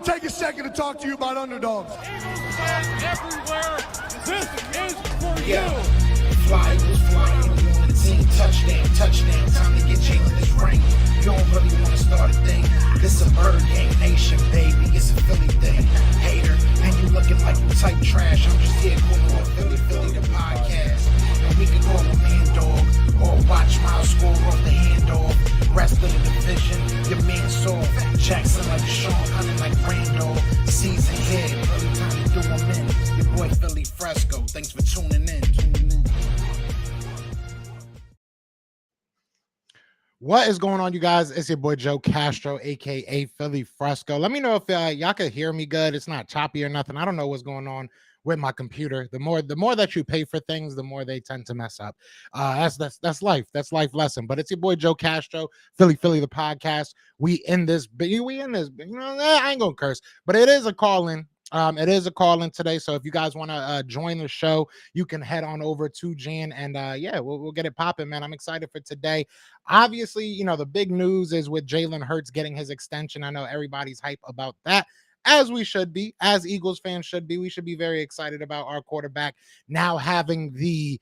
to take a second to talk to you about underdogs. Everywhere, this is for Yeah. you. Fly was flying on the team. Touchdown. Time to get Jalen this ring. You don't really want to start a thing. This a bird game nation, baby. It's a Philly thing. Hater, and you looking like you type trash. I'm just here calling on Philly the podcast. And we can call him man dog or watch Miles score off the handoff. Rest of the division, your man saw Jackson like Sean, hunting like Randall. Season head, early time to do him in. Your boy Philly Fresco. Thanks for tuning in. What is going on, you guys? It's your boy Joe Castro, aka Philly Fresco. Let me know if y'all could hear me good. It's not choppy or nothing. I don't know what's going on with my computer. The more that you pay for things, the more they tend to mess up. That's life. That's life lesson. But it's your boy Joe Castro, Philly the podcast. We in this. You know, I ain't gonna curse, but it is a call-in. It is a call-in today. So if you guys want to join the show, you can head on over to JJAANN and yeah, we'll get it popping, man. I'm excited for today. Obviously, you know, the big news is with Jalen Hurts getting his extension. I know everybody's hype about that, as we should be, as Eagles fans should be. We should be very excited about our quarterback now having the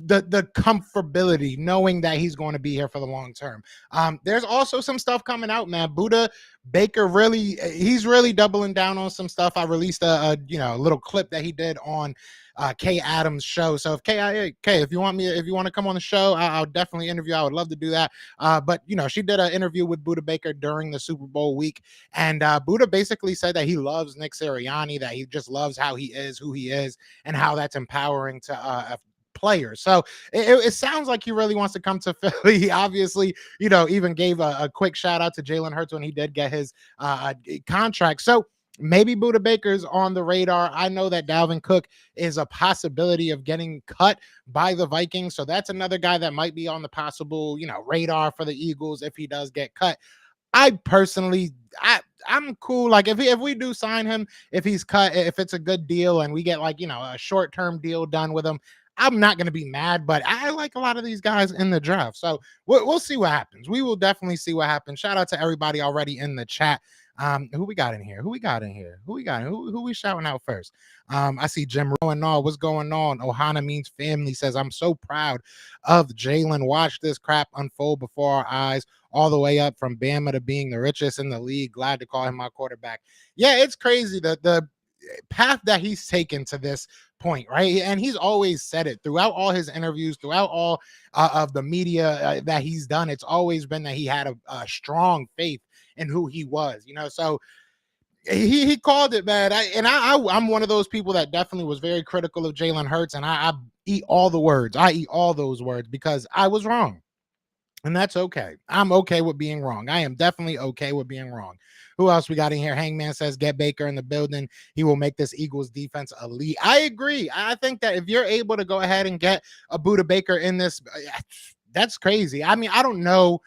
comfortability, knowing that he's going to be here for the long term. There's also some stuff coming out, man. Budda Baker he's really doubling down on some stuff. I released a little clip that he did on Kay Adams' show. So if you want to come on the show, I'll definitely interview. I would love to do that. But you know, she did an interview with Budda Baker during the Super Bowl week, and Budda basically said that he loves Nick Sirianni, that he just loves how he is, who he is, and how that's empowering to players. So it sounds like he really wants to come to Philly. He obviously, you know, even gave a quick shout out to Jalen Hurts when he did get his contract. So maybe Budda Baker's on the radar. I know that Dalvin Cook is a possibility of getting cut by the Vikings. So that's another guy that might be on the possible, you know, radar for the Eagles if he does get cut. I personally, I'm cool. Like if we do sign him, if he's cut, if it's a good deal and we get like, you know, a short-term deal done with him, I'm not going to be mad, but I like a lot of these guys in the draft. So we'll see what happens. We will definitely see what happens. Shout out to everybody already in the chat. Who we got in here? Who we shouting out first? I see Jim Rowan. What's going on? Ohana Means Family says, I'm so proud of Jalen. Watch this crap unfold before our eyes, all the way up from Bama to being the richest in the league. Glad to call him my quarterback. Yeah, it's crazy the path that he's taken to this point, right? And he's always said it throughout all his interviews, throughout all of the media that he's done. It's always been that he had a strong faith in who he was, you know. So he called it, man. I'm one of those people that definitely was very critical of Jalen Hurts, and I eat all the words. I eat all those words because I was wrong. And that's okay. I'm okay with being wrong. I am definitely okay with being wrong. Who else we got in here? Hangman says, get Baker in the building. He will make this Eagles defense elite. I agree. I think that if you're able to go ahead and get a Budda Baker in this, that's crazy. I mean, I don't know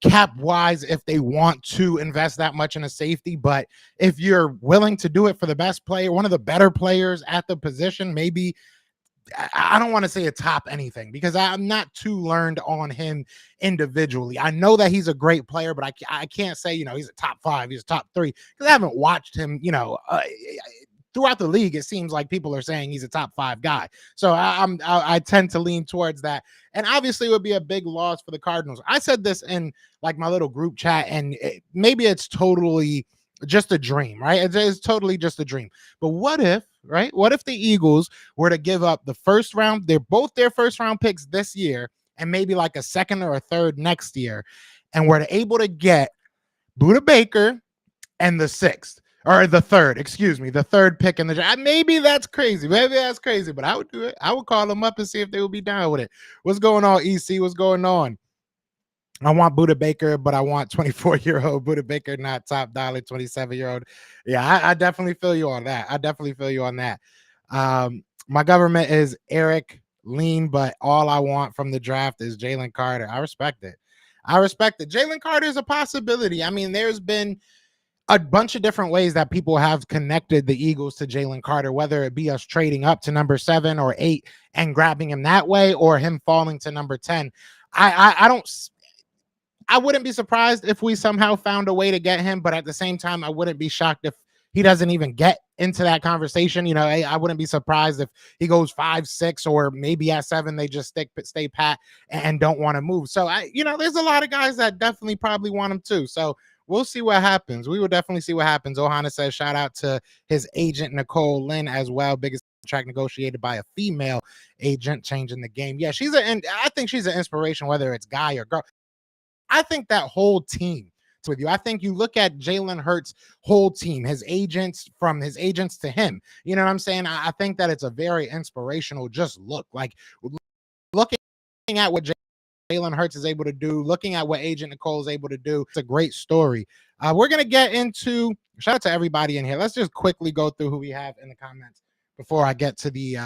cap-wise if they want to invest that much in a safety, but if you're willing to do it for the best player, one of the better players at the position, maybe – I don't want to say a top anything because I'm not too learned on him individually. I know that he's a great player, but I can't say, you know, he's a top 5, he's a top 3 because I haven't watched him, you know, throughout the league. It seems like people are saying he's a top 5 guy. So I tend to lean towards that. And obviously it would be a big loss for the Cardinals. I said this in like my little group chat, and maybe it's totally just a dream, right? It's totally just a dream. But what if the Eagles were to give up the first round, they're both their first round picks this year, and maybe like a second or a third next year, and we're able to get Budda Baker and the third pick in the draft. Maybe that's crazy. But I would do it. I would call them up and see if they would be down with it. What's going on, EC? What's going on? I want Budda Baker, but I want 24-year-old Budda Baker, not top dollar 27-year-old. Yeah, I definitely feel you on that. My government is Eric Lean, but all I want from the draft is Jalen Carter. I respect it. Jalen Carter is a possibility. I mean, there's been a bunch of different ways that people have connected the Eagles to Jalen Carter, whether it be us trading up to number 7 or 8 and grabbing him that way, or him falling to number 10. I wouldn't be surprised if we somehow found a way to get him, but at the same time, I wouldn't be shocked if he doesn't even get into that conversation. You know, I wouldn't be surprised if he goes 5, 6, or maybe at 7 they just stay pat and don't want to move. So there's a lot of guys that definitely probably want him too. So we'll see what happens. We will definitely see what happens. Ohana says shout out to his agent Nicole Lynn as well. Biggest contract negotiated by a female agent, changing the game. Yeah, and I think she's an inspiration, whether it's guy or girl. I think that whole team with you. I think you look at Jalen Hurts' whole team, his agents, from his agents to him. You know what I'm saying? I think that it's a very inspirational just look. Like looking at what Jalen Hurts is able to do, looking at what Agent Nicole is able to do. It's a great story. We're going to get into, shout out to everybody in here. Let's just quickly go through who we have in the comments before I get to the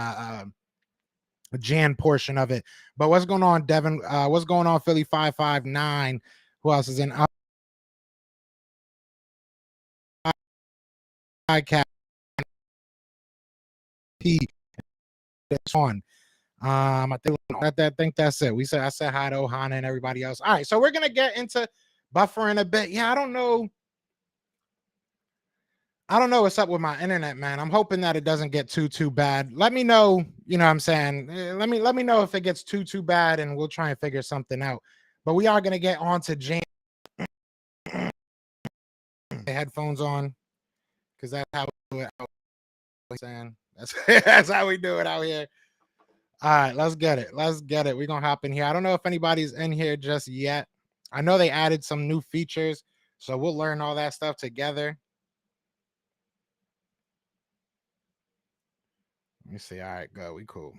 Jan portion of it. But what's going on, Devin? What's going on, Philly 559? Who else is in? Cat P. That's on. I think that's it. I said hi to Ohana and everybody else. All right, so we're gonna get into buffering a bit. Yeah, I don't know what's up with my internet, man. I'm hoping that it doesn't get too bad. Let me know, you know what I'm saying? Let me know if it gets too bad, and we'll try and figure something out. But we are gonna get on to Jan. Headphones on, because that's how we do it out here. That's how we do it out here. All right, let's get it. We're gonna hop in here. I don't know if anybody's in here just yet. I know they added some new features, so we'll learn all that stuff together. Let me see. All right, go. We cool.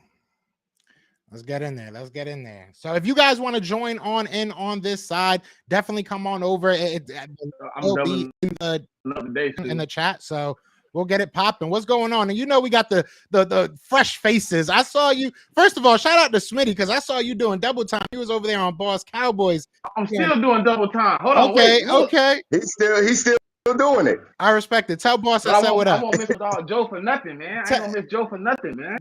Let's get in there. So if you guys want to join on this side, definitely come on over. It'll be in the chat. So we'll get it popping. What's going on? And we got the fresh faces. I saw you. First of all, shout out to Smitty, because I saw you doing double time. He was over there on Boss Cowboys. I'm still doing double time. Hold on. Okay. He's still doing it. I respect it. Tell Boss I said what up. I won't miss Joe for nothing, man. I ain't gonna miss Joe for nothing, man.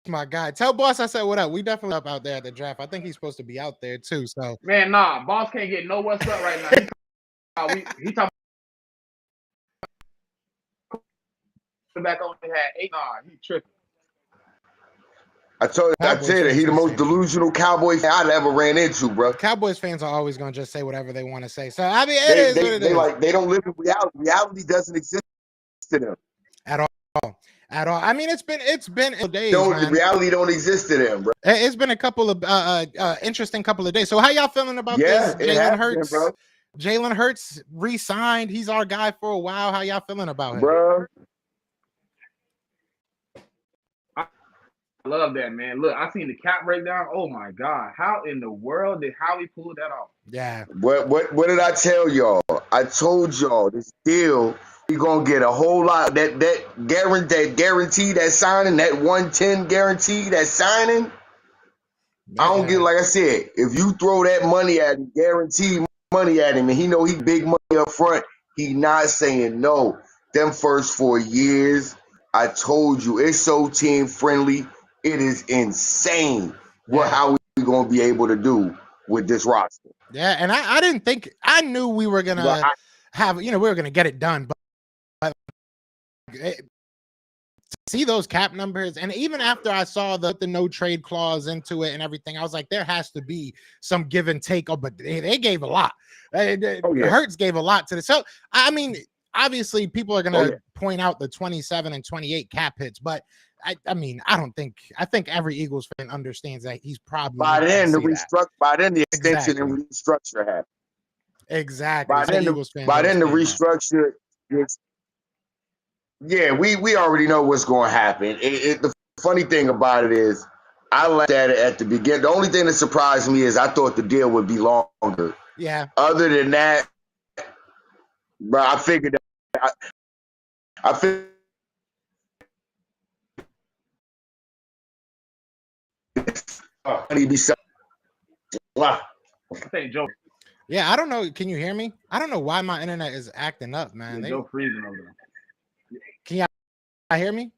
My guy. Tell Boss I said what up. We definitely up out there at the draft. I think he's supposed to be out there too. So man, nah, Boss can't get no what's up right now. He talking back on had 8. Nah, he tripping. I tell you, he the most delusional Cowboy fan I've ever ran into, bro. Cowboys fans are always going to just say whatever they want to say. So I mean, it is what it is. They don't live in reality. Reality doesn't exist to them at all. I mean, it's been days. The reality don't exist to them, bro. It's been a couple of interesting couple of days. So how y'all feeling about this? Jalen Hurts, bro. Jalen Hurts re-signed. He's our guy for a while. How y'all feeling about him, bro? I love that, man. Look, I seen the cap breakdown. Oh my God, how in the world did Howie pull that off? Yeah. What did I tell y'all? I told y'all this deal. You're gonna get a whole lot that guarantee that signing, that 110 guarantee that signing. I don't get, like I said, if you throw that money at him, guaranteed money at him, and he know he big money up front, he not saying no. Them first 4 years, I told you, it's so team friendly. It is insane how we gonna be able to do with this roster. Yeah, and I didn't think, I knew we were gonna we were gonna get it done, but see those cap numbers, and even after I saw the no trade clause into it and everything, I was like, there has to be some give and take. Oh, but they gave a lot. Hurts gave a lot to this. So I mean, obviously, people are gonna point out the 27 and 28 cap hits, but I mean, I think every Eagles fan understands that he's probably by then the extension and restructure happened. Exactly. By then the restructure is. Yeah, we already know what's going to happen. The funny thing about it is, I laughed at it at the beginning. The only thing that surprised me is I thought the deal would be longer. Yeah. Other than that, bro, I figured that. I figured. Wow. Hey, Joe. Yeah, I don't know. Can you hear me? I don't know why my internet is acting up, man. Joe freezing over there. Can y'all hear me?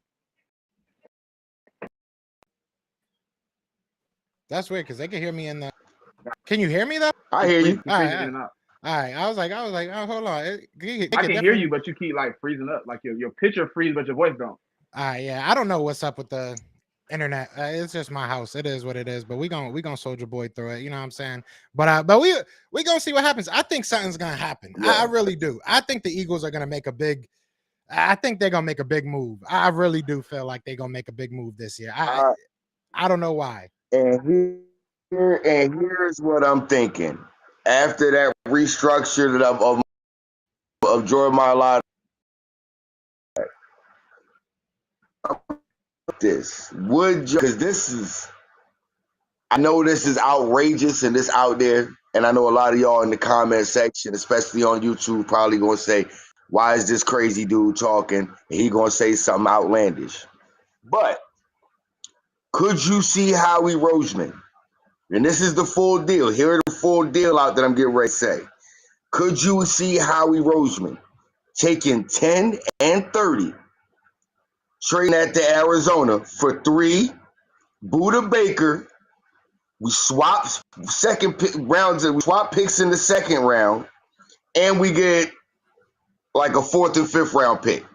That's weird because they can hear me in the. Can you hear me though? I hear you. All right, in and out. all right. I was like, oh, hold on. I can hear you, but you keep like freezing up. Like your picture freeze, but your voice don't. All right, yeah. I don't know what's up with the internet. It's just my house. It is what it is. But we gonna soldier boy through it. You know what I'm saying? But we gonna see what happens. I think something's gonna happen. Yeah. I really do. I think the Eagles are gonna make a big. I think they're gonna make a big move. I really do feel like they're gonna make a big move this year. I don't know why. And here's what I'm thinking. After that restructure of Jordan Mailata, this would you? Because this is, I know this is outrageous and this out there, and I know a lot of y'all in the comment section, especially on YouTube, probably gonna say, "Why is this crazy dude talking?" And he gonna say something outlandish. But could you see Howie Roseman? And this is the full deal. Here are the full deal out that I'm getting ready to say. Could you see Howie Roseman taking 10 and 30, trading that to Arizona for 3, Buda Baker? We swap second pick rounds. We swap picks in the second round, and we get like a 4th and 5th round pick.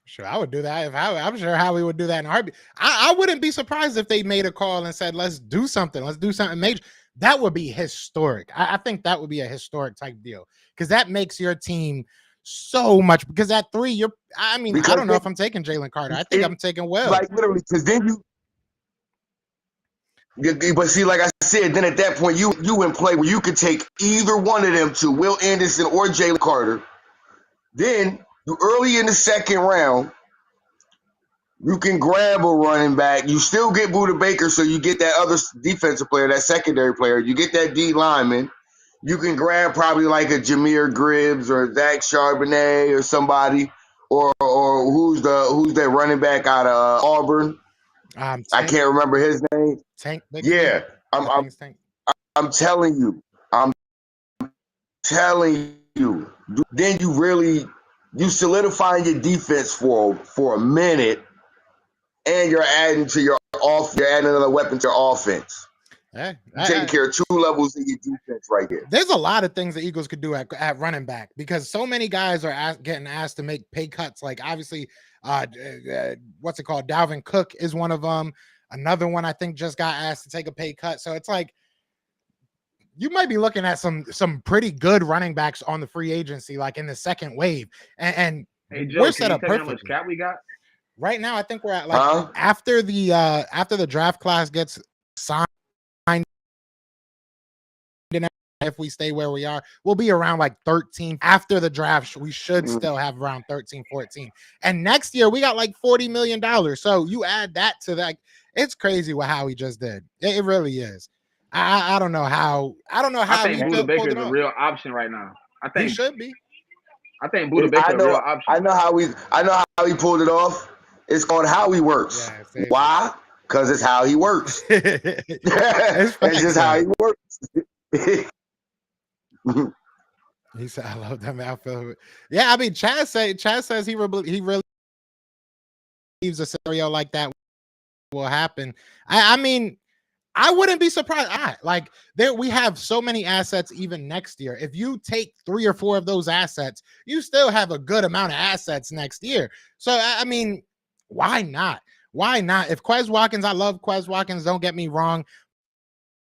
Sure, I would do that. If I'm sure Howie would do that in a heartbeat. I wouldn't be surprised if they made a call and said, "Let's do something. Let's do something major." That would be historic. I think that would be a historic type deal because that makes your team so much. Because at 3, I don't know if I'm taking Jalen Carter. I think I'm taking Will. Like literally, because then but see, like I said, then at that point you in play where you could take either one of them two, Will Anderson or Jalen Carter. Then you early in the second round, you can grab a running back. You still get Buda Baker, so you get that other defensive player, that secondary player. You get that D lineman. You can grab probably like a Jameer Gibbs or Zach Charbonnet or somebody, or who's that running back out of Auburn? I can't remember his name. Tank. Yeah, I'm telling you. Then you solidify your defense for a minute, and you're adding to your you're adding another weapon to your offense. You're taking care of 2 levels of your defense right there. There's a lot of things the Eagles could do at running back because so many guys are getting asked to make pay cuts. Like obviously, what's it called? Dalvin Cook is one of them. Another one I think just got asked to take a pay cut. So it's like you might be looking at some pretty good running backs on the free agency, like in the second wave. And hey, Joe, we're set up perfectly. How much cap we got? Right now, I think we're at like after the draft class gets signed. If we stay where we are, we'll be around like 13 after the draft. We should still have around 13, 14. And next year we got like $40 million. So you add that to that. It's crazy what Howie just did. It really is. I don't know how. I don't know how. I think Buda Baker is a real option right now. I think he should be. I think Buda Baker is a real option. I know how he pulled it off. It's called how he works. Yeah, why? Because it's how he works. It's just how he works. He said, "I love that outfield." Yeah, I mean, Chad says he really believes a scenario like that will happen. I mean, I wouldn't be surprised. We have so many assets even next year. If you take 3 or 4 of those assets, you still have a good amount of assets next year. So I mean, why not? Why not? If Quez Watkins, I love Quez Watkins. Don't get me wrong.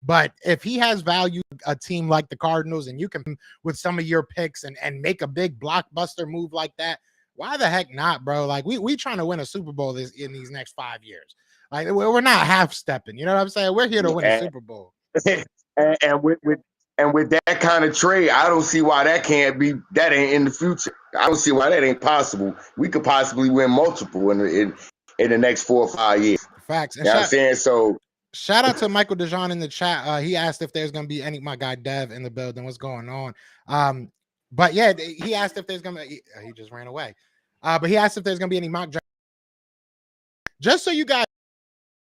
But if he has value, a team like the Cardinals, and you can with some of your picks and make a big blockbuster move like that, why the heck not, bro? Like we trying to win a Super Bowl in these next 5 years. Like we're not half stepping. You know what I'm saying? We're here to win a Super Bowl. And with that kind of trade, I don't see why that ain't in the future. I don't see why that ain't possible. We could possibly win multiple in the next 4 or 5 years. Facts. You know what I'm saying? So. Shout out to Michael DeJean in the chat. He asked if there's going to be my guy Dev in the building. What's going on? But yeah, he asked if there's going to he just ran away. But he asked if there's going to be any mock draft. Just so you guys,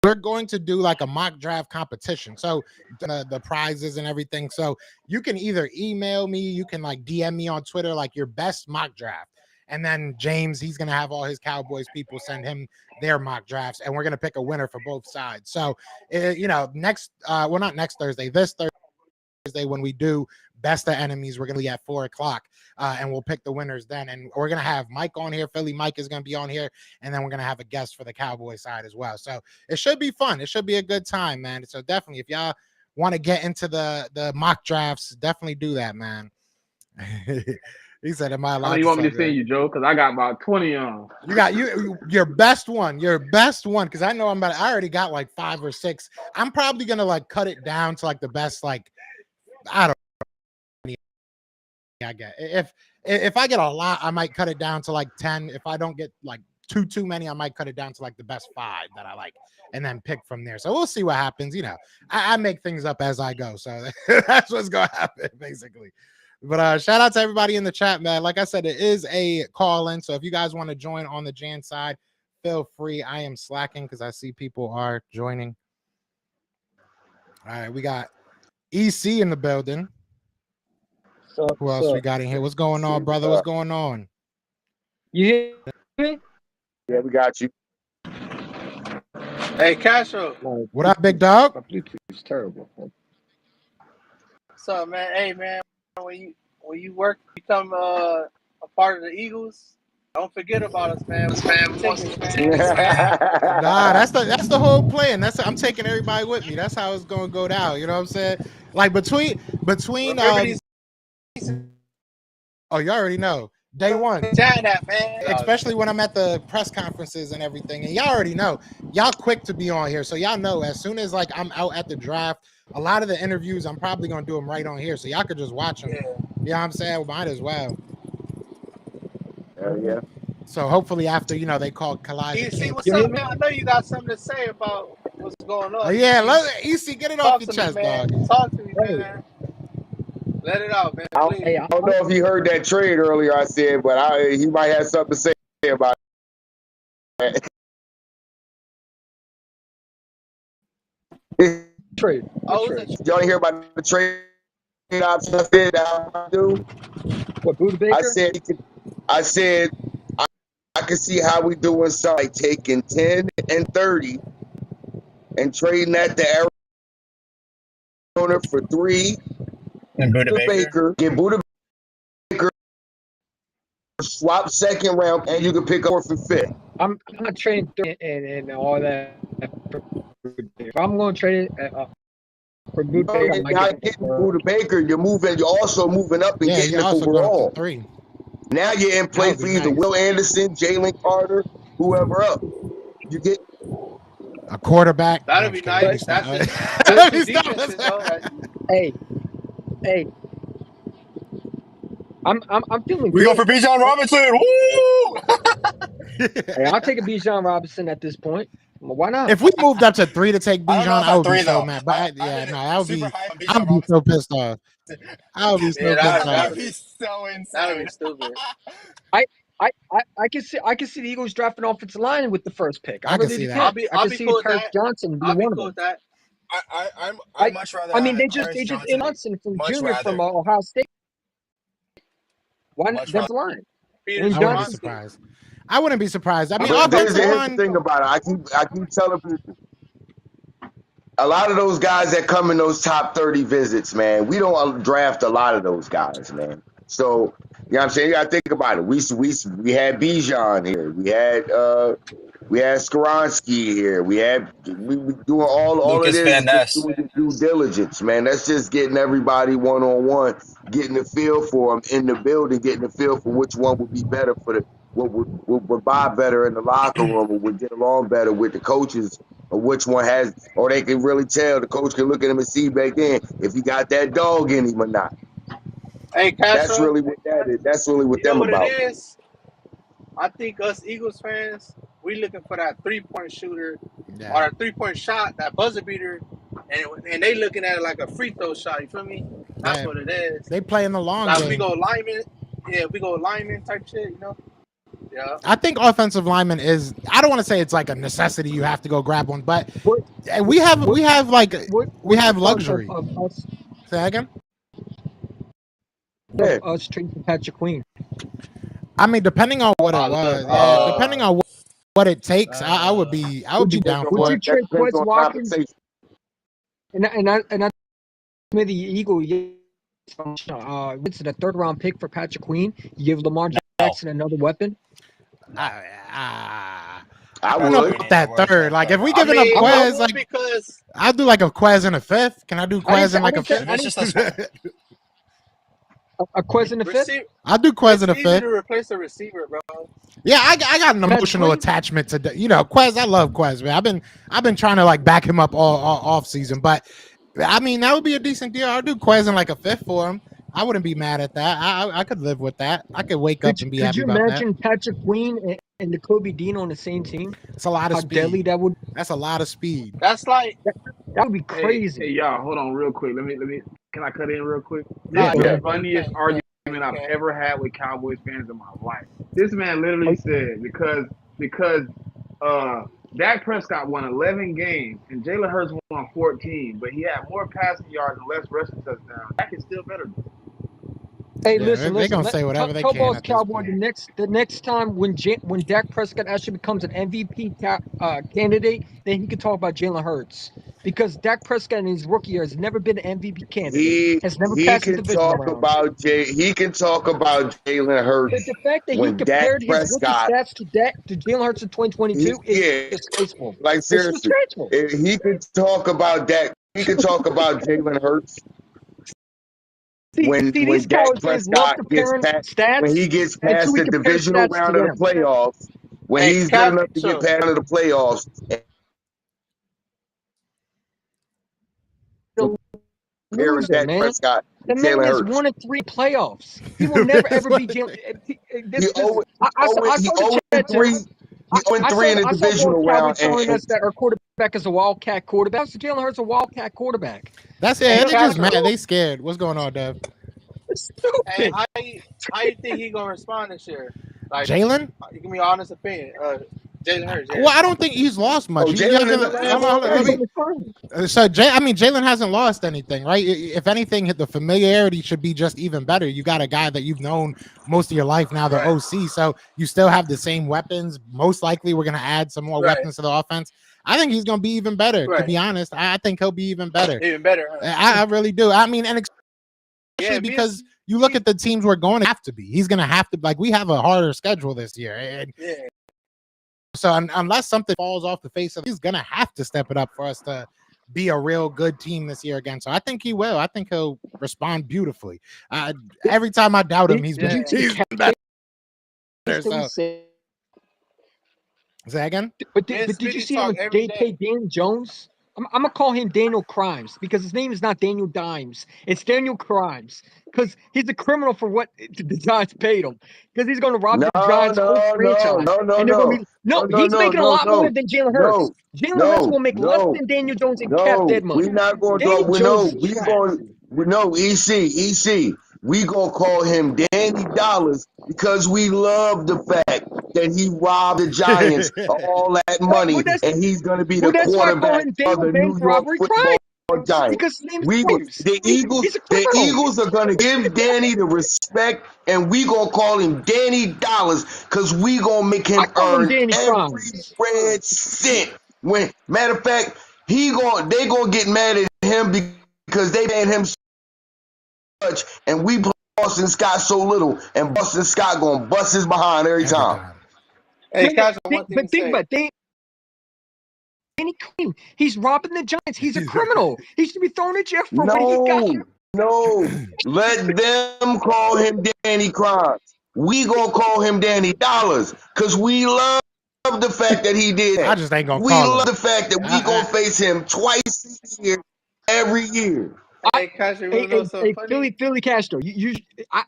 we're going to do like a mock draft competition. So the prizes and everything. So you can either email me, you can like DM me on Twitter, like your best mock draft. And then James, he's going to have all his Cowboys people send him their mock drafts, and we're going to pick a winner for both sides. So, not next Thursday, this Thursday. Thursday when we do Best of Enemies. We're going to be at 4 o'clock, and we'll pick the winners then. And we're going to have Mike on here. Philly Mike is going to be on here, and then we're going to have a guest for the Cowboy side as well. So it should be fun. It should be a good time, man. So definitely, if y'all want to get into the mock drafts, definitely do that, man. He said, "Am I allowed?" How many you want me to send you, Joe? Because I got about 20 on. You got your best one, because I know I already got like 5 or 6. I'm probably gonna like cut it down to like the best, like I don't know. I get if I get a lot, I might cut it down to like 10. If I don't get like too many, I might cut it down to like the best 5 that I like, and then pick from there. So we'll see what happens. You know, I make things up as I go, so that's what's gonna happen basically. But shout out to everybody in the chat, man. Like I said, it is a call in. So if you guys want to join on the JJAANN side, feel free. I am slacking because I see people are joining. All right, we got EC in the building. Who else we got in here? What's going on, brother? What's going on? You hear me? Yeah, we got you. Hey, Castro. What up, big dog? My Bluetooth is terrible. What's up, man? Hey, man. When you become a part of the Eagles, don't forget about us, man. Nah, that's the whole plan. I'm taking everybody with me. That's how it's gonna go down. You know what I'm saying? Like between oh, you already know. Day one. That, man. Especially when I'm at the press conferences and everything. And y'all already know. Y'all quick to be on here. So y'all know as soon as like I'm out at the draft, a lot of the interviews, I'm probably going to do them right on here. So y'all could just watch them. Yeah. You know what I'm saying? Might as well. Hell yeah. So hopefully after, they call Kalijah King. What's up, man? I know you got something to say about what's going on. Oh, yeah. EC, get it off your chest, dog. Talk to me, man. Let it out, man. I don't know if he heard that trade earlier I said, but he might have something to say about it. Trade. Y'all hear about the trade option I said that I do? What, Buda Baker? I said I could see how we doing something like taking 10 and 30 and trading that to Arizona for 3 and Buda Baker. Get Buda Baker, swap second round, and you can pick up 4th and 5th. I'm not trading and all that. If I'm going to trade it for Buda Baker, you're not getting Buda Baker. You're also moving up and getting it overall. 3. Now you're in play for either Will Anderson, Jalen Carter, whoever up. You get a quarterback. That'll be nice. Hey. I'm feeling. We go for Bijan Robinson. Woo! Hey, I'll take a Bijan Robinson at this point. Well, why not? If we moved up to 3 to take Bijan, I would be so mad. But I would be. I'd be so pissed off. I would be so pissed off. That'd be so insane. That'd be stupid. I can see the Eagles drafting offensive line with the first pick. I can see that. I can see Hurts Johnson be one of them. That. I'd much rather. I mean, they just Johnson from junior from Ohio State. Why not the line? I wouldn't be surprised. I wouldn't be surprised. I mean, here's the thing about it. I keep telling people. A lot of those guys that come in those top 30 visits, man, we don't draft a lot of those guys, man. So, you know what I'm saying? You got to think about it. We had Bijan here. We had Skoronski here. We doing all Lucas of this doing due diligence, man. That's just getting everybody one-on-one, getting the feel for them in the building, getting the feel for which one would be better for what would buy better in the locker room or would get along better with the coaches, or which one has, or they can really tell. The coach can look at him and see back then if he got that dog in him or not. Hey, Castro, that's really what that is. That's really what them about. It is? I think us Eagles fans, we looking for that 3-point shooter or a 3-point shot, that buzzer beater, and they looking at it like a free throw shot. You feel me? That's what it is. They play in the long game. We go lineman, we go lineman type shit. Yeah. I think offensive lineman is. I don't want to say it's like a necessity. You have to go grab one, but we have luxury. Say that again. Us trading Patrick Queen. I mean, depending on what it was, depending on what it takes, I would be down for it. Would you trade Quez Watkins? And I of the Eagle, it's the third round pick for Patrick Queen. You give Lamar Jackson another weapon. I don't know would. about that third. Like, if we giving up I Quez, would like, because I'll do like a Quez in a fifth. Can I do Quez in like a fifth? It's just a small. A Quez in the fifth. I'll do Quez it's in a easy fifth. to replace a receiver, bro. Yeah, I got an emotional Queen? attachment to Quez. I love Quez, man. I've been trying to like back him up all off season, but I mean that would be a decent deal. I'll do Quez in like a fifth for him. I wouldn't be mad at that. I could live with that. I could wake up and be happy about that. Could you imagine Patrick Queen and Jacoby Dean on the same team? It's a lot of How speed. deadly that would. That's a lot of speed. That's like That would be crazy. Hey, y'all, hold on real quick. Let me. Can I cut in real quick? Nah, This is yeah. the funniest argument I've ever had with Cowboys fans in my life. This man literally said because Dak Prescott won 11 games and Jalen Hurts won 14, but he had more passing yards and less rushing touchdowns. Dak is still better. Hey, Yeah, listen. they're gonna say whatever they can Tell at this Cowboy point. the next time when Dak Prescott actually becomes an MVP candidate, then he can talk about Jalen Hurts because Dak Prescott in his rookie year has never been an MVP candidate. Has never He passed the can division talk round. about Jalen But Hurts the fact that he when Dak compared his rookie Prescott. stats to Jalen Hurts in 2022 is Yeah, disgraceful. like It's seriously, disgraceful. if he could talk about Dak. He could talk about Jalen Hurts when These Dak Cowboys fans love Prescott gets comparing past stats when he gets until past we the compare divisional stats to round of the them. playoffs. When Hey, he's good enough to get Castro. past the playoffs. Comparing Loser, Dak man. Prescott The to man Jalen has Hurts. 1-3 playoffs. He will never ever be Jalen. He 0 I saw the chat, 3. Tim. He 0-3 in the I saw both divisional round, Cowboys telling us that our quarterback is a wildcat quarterback. So Jalen Hurts a wildcat quarterback. That's it. Hey, They're just Castro. mad. They scared. What's going on, Dev? It's Hey, stupid. how you think he gonna respond this year? Like, Jalen? give me your honest opinion. Jalen Hurts. Yeah. Well, I don't think he's lost much. Oh, He Jalen hasn't- is hold on, let me- So, Jalen hasn't lost anything, right? If anything, the familiarity should be just even better. You got a guy that you've known most of your life now, the Right. OC, so you still have the same weapons. Most likely, we're going to add some more Right. weapons to the offense. I think he's going to be even better, to Right. be honest. I think he'll be even better. Even better. Huh? I really do. I mean, and especially Yeah, because you look at the teams we're going to have to be. He's going to have to, like, we have a harder schedule this year. And yeah. so unless something falls off the face of, he's going to have to step it up for us to be a real good team this year again. So I think he will. I think he'll respond beautifully. Every time I doubt him, he's been better. So, say again? But did you see him with J.K. Daniel Jones? I'm gonna call him Daniel Crimes because his name is not Daniel Dimes. It's Daniel Crimes because he's a criminal for what the Giants paid him. Because he's going to rob the Giants' whole franchise. He's making a lot more than Jalen Hurts. Jalen Hurts will make less than Daniel Jones in cap dead money. We're not going to EC. We gonna call him Danny Dollars because we love the fact that he robbed the Giants of all that money, and he's gonna be the quarterback of the New York Football Giants. The Eagles are gonna give Danny the respect, and we gonna call him Danny Dollars because we gonna make him earn every red cent. Matter of fact, they gonna get mad at him because they paying him so much, and we play Boston Scott so little, and Boston Scott gonna bust his behind every time. Hey, guys, one thing but think about Danny Queen. He's robbing the Giants. He's a criminal. He should be thrown in jail for what he got. No, let them call him Danny Crimes. We gonna call him Danny Dollars because we love the fact that he did that. I just ain't gonna we call love him. the fact that we gonna face him twice a year, every year. Hey, Philly Castro.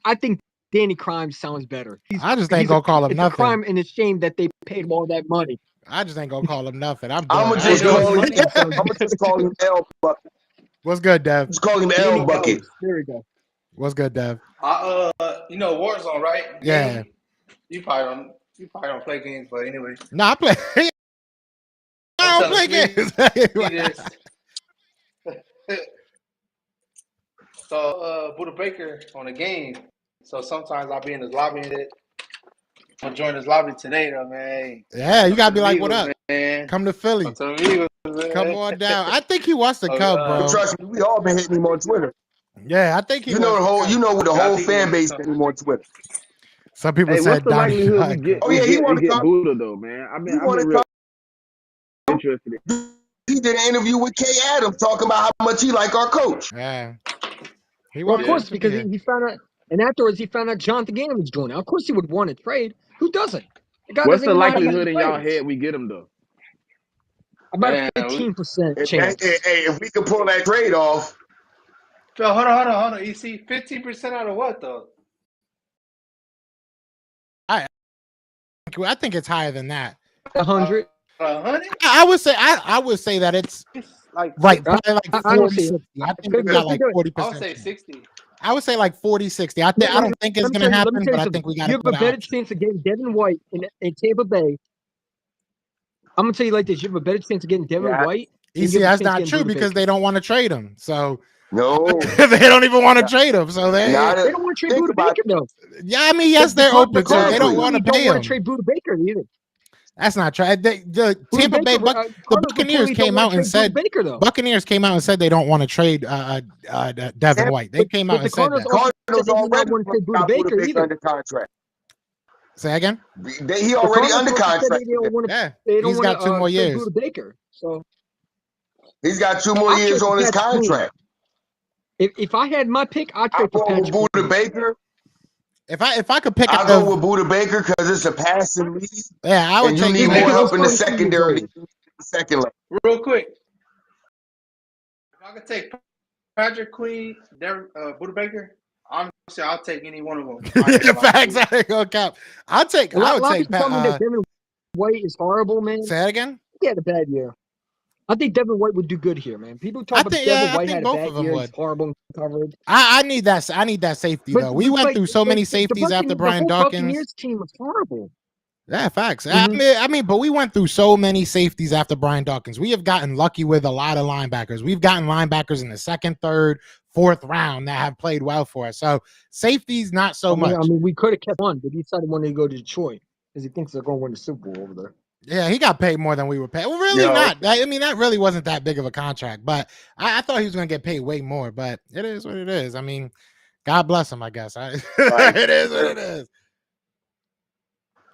I think Danny Crimes sounds better. I just ain't gonna call him it's nothing. It's a crime and a shame that they paid him all that money. I just ain't gonna call him nothing. I'm gonna just call him L Bucket. What's good, Dev? Just call him L Bucket. There we go. What's good, Dev? You know Warzone, right? Yeah. You probably don't play games, but anyway. No, I play. I don't play games. So Buddha Baker on the game. So sometimes I'll be in his lobby and it. I'll join his lobby today though, man. Yeah, you gotta be like, what up? Man. Come to Philly. Come to the Eagles, man. Come on down. I think he wants to come, bro. Trust me, we all been hitting him on Twitter. Yeah, I think he. You know the whole he fan wants base to hitting him on Twitter. Some people Hey, said what's the Donnie likelihood we Hudson. get? Oh yeah, he want to come. Buddha though, man. I've been real interested in. He did an interview with Kay Adams talking about how much he like our coach. Yeah. Well, of course, because he found out, and afterwards he found out Jonathan Gannon was joining. Of course, he would want to trade. Who doesn't? The guy What's doesn't the even know how to likelihood make in y'all plays. head we get him though? About a 15% chance. Hey, if we can pull that trade off. Phil, hold on. You see, 15% out of what though? I think it's higher than that. 100. 100? I would say that it's like probably like I don't 40, see 60. it. I think we got like 40%. I would say 60. I would say like 40, 60. I don't think it's gonna happen, but I think we got to You have a put better out. chance of getting Devin White in Tampa Bay. I'm gonna tell you like this: you have a better chance of getting Devin White. You see, that's not true because they don't want to trade him. So no, they don't even want to trade him. So they don't want to trade Buda Baker though. Yeah, I mean, yes, they're open to it. They don't want to pay him. Don't want to trade Buda Baker either. That's not true. The Tampa Bay the Buccaneers came out and said Buccaneers came out and said they don't want to trade Devin White. They came out and said that. Cardinals already got Buda Baker under contract. Say again? He already under contract. Yeah, he's got 2 more years. Buda Baker, so he's got 2 more years on his contract. If I had my pick, I'd trade for Patrick Buda Baker. If I could pick, I'll go with Buda Baker because it's a passing league. Yeah, I would. And you need more help in the secondary. Second leg. Real quick, if I could take Patrick Queen, Buda Baker, honestly, I'll take any one of them. Facts, I ain't gonna cap. I would take Devin White is horrible, man. Say that again. He had a bad year. I think Devin White would do good here, man. People talk about Devin White had a bad year. He's horrible in coverage. I need that. I need that safety though. We went through so many safeties after Brian Dawkins. The Buccaneers team was horrible. Yeah, facts. I mean, but we went through so many safeties after Brian Dawkins. We have gotten lucky with a lot of linebackers. We've gotten linebackers in the 2nd, 3rd, 4th round that have played well for us. So safeties, not so much. I mean, we could have kept one, but he decided wanted to go to Detroit because he thinks they're going to win the Super Bowl over there. Yeah, he got paid more than we were paid. Well, really not. I mean, that really wasn't that big of a contract, but I thought he was going to get paid way more, but it is what it is. I mean, God bless him, I guess. It is what it is.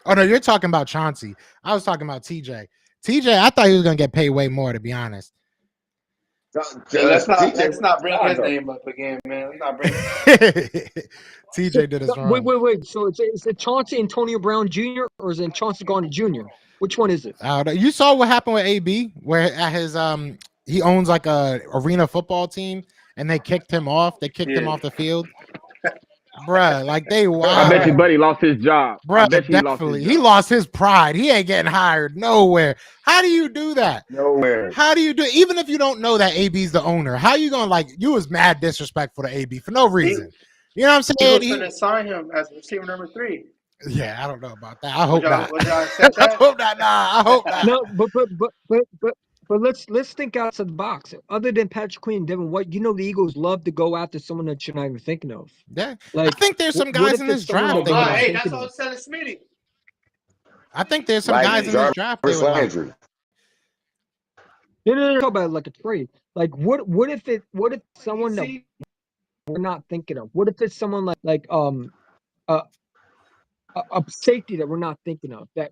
Oh, no, you're talking about Chauncey. I was talking about TJ. TJ, I thought he was going to get paid way more, to be honest. Let's not bring his name up again, man. Let's not bring TJ did his wrong. Wait. So is it Chauncey Antonio Brown Jr. or is it Chauncey Garner Jr.? Which one is it? You saw what happened with AB, where at his he owns like a arena football team, and they kicked him off. They kicked him off the field, bruh. Like they. I bet your buddy lost his job, bruh. Definitely, he lost his pride. He ain't getting hired nowhere. How do you do that? Nowhere. How do you do? Even if you don't know that AB's the owner, how you gonna you was mad disrespectful to AB for no reason? You know what I'm saying? He was going to sign him as receiver number 3. Yeah, I don't know about that. I hope not. I hope not. Nah, I hope not. No, but let's think outside the box. Other than Patrick Queen and Devin White, the Eagles love to go after someone that you're not even thinking of. Yeah, I think there's some guys in this draft. Hey, that's what I said to Smitty. I think there's some guys in this draft. No, talk about like a trade. Like what if someone that we're not thinking of? What if it's someone like a safety that we're not thinking of that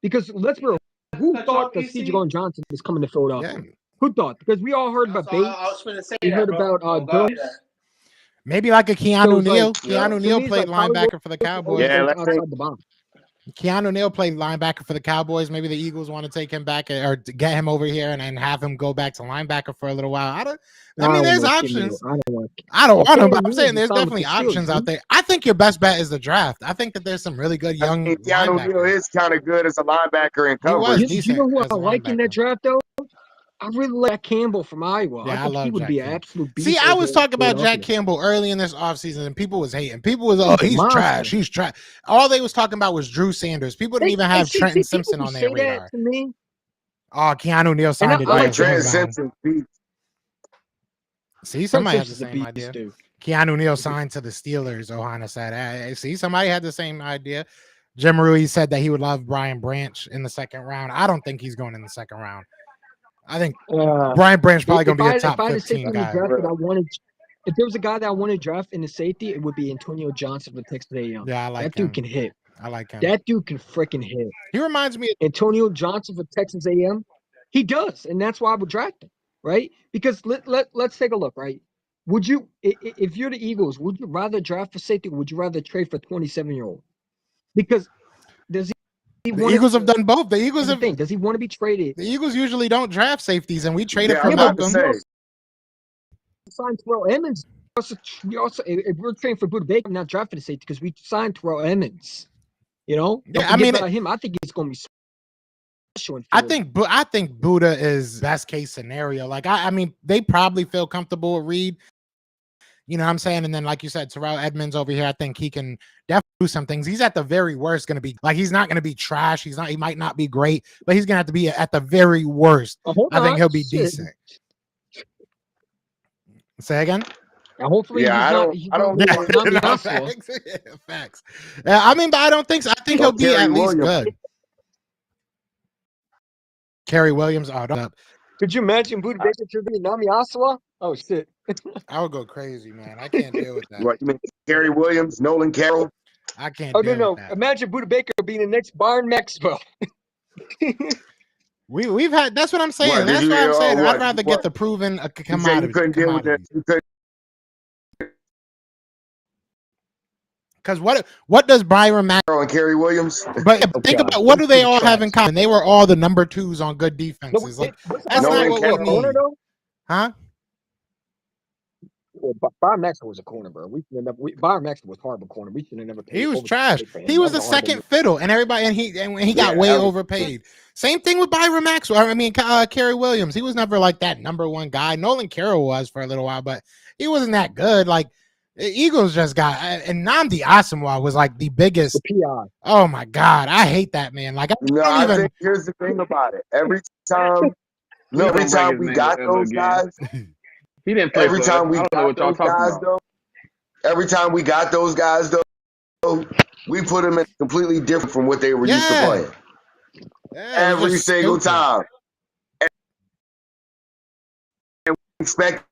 because let's be real, who thought that C.J. Johnson was coming to Philadelphia? Yeah. Who thought? Because we all heard about Bates. I was going to say we heard about Jones. Maybe like a Keanu Neal. Keanu Neal played linebacker for the Cowboys. Yeah, outside the box. Keanu Neal played linebacker for the Cowboys. Maybe the Eagles want to take him back or get him over here and have him go back to linebacker for a little while. I mean, there's options. I don't want him, but I'm saying there's definitely options out there. I think your best bet is the draft. I think that there's some really good young Keanu Neal is kind of good as a linebacker in coverage. You know who I like in that draft, though? I really like Campbell from Iowa. Yeah, I think he would be an absolute beast. See, I was talking about Jack Campbell early in this offseason, and people was hating. People was, he's trash. He's trash. All they was talking about was Drew Sanders. People didn't even have Trenton Simpson on their radar. Oh, Keanu Neal signed it. Trenton Simpson. See, somebody had the same idea. Keanu Neal signed to the Steelers, Ohana said. See, somebody had the same idea. Jim Ruiz said that he would love Brian Branch in the 2nd round. I don't think he's going in the 2nd round. I think Brian Branch probably going to be a top 15 guy. If there was a guy that I wanted to draft in the safety, it would be Antonio Johnson from Texas A&M. Yeah, I like that dude can hit. I like him. That dude can freaking hit. He reminds me of Antonio Johnson from Texas A&M. He does, and that's why I would draft him, right? Because let's take a look, right? Would you, if you're the Eagles, would you rather draft for safety, or would you rather trade for 27-year-old? Because does he the Eagles have done both. The Eagles have. Does he want to be traded? The Eagles usually don't draft safeties, and we traded for Malcolm. Signed Terrell Emmons. We also, if we're trading for Buda Baker, I'm not drafting a safety because we signed Terrell Emmons. You know, yeah, I mean, him. I think he's going to be special. I think Buda is best case scenario. Like, I mean, they probably feel comfortable with Reed. You know what I'm saying? And then, like you said, Terrell Edmonds over here, I think he can definitely do some things. He's at the very worst going to be like, he's not going to be trash. He might not be great, but he's going to have to be at the very worst. I think he'll be decent. Say again. Hopefully, I don't. Facts. I mean, but I don't think so. I think he'll be at least good. Kerry Williams. Oh, up. Could you imagine Buda Baker to be Nami Asawa? Oh shit. I would go crazy, man. I can't deal with that. What you mean, Kerry Williams, Nolan Carroll? I can't. Oh no. Imagine Buda Baker being the next Byron Maxwell. We've had. That's what I'm saying. That's what I'm saying. I'd rather get the proven commodity. You couldn't deal with that. Because what does Byron Maxwell and Kerry Williams? But think about what do they all have in common? They were all the number 2s on good defenses. Like that's not what we need. Huh? Well, Byron Maxwell was a corner, bro. Byron Maxwell was horrible corner. We should have never paid. He was trash. He was the second fiddle, and everybody, and he got way overpaid. Same thing with Byron Maxwell. I mean, Kerry Williams. He was never like that number 1 guy. Nolan Carroll was for a little while, but he wasn't that good. Like the Eagles just got, and Nnamdi Asomugha was like the biggest. The PI. Oh my God, I hate that man. Like I think here's the thing about it. Every time we got those guys. He didn't play. Every time we got those guys, though, we put them in completely different from what they were used to playing. Yeah, every single time. And we expected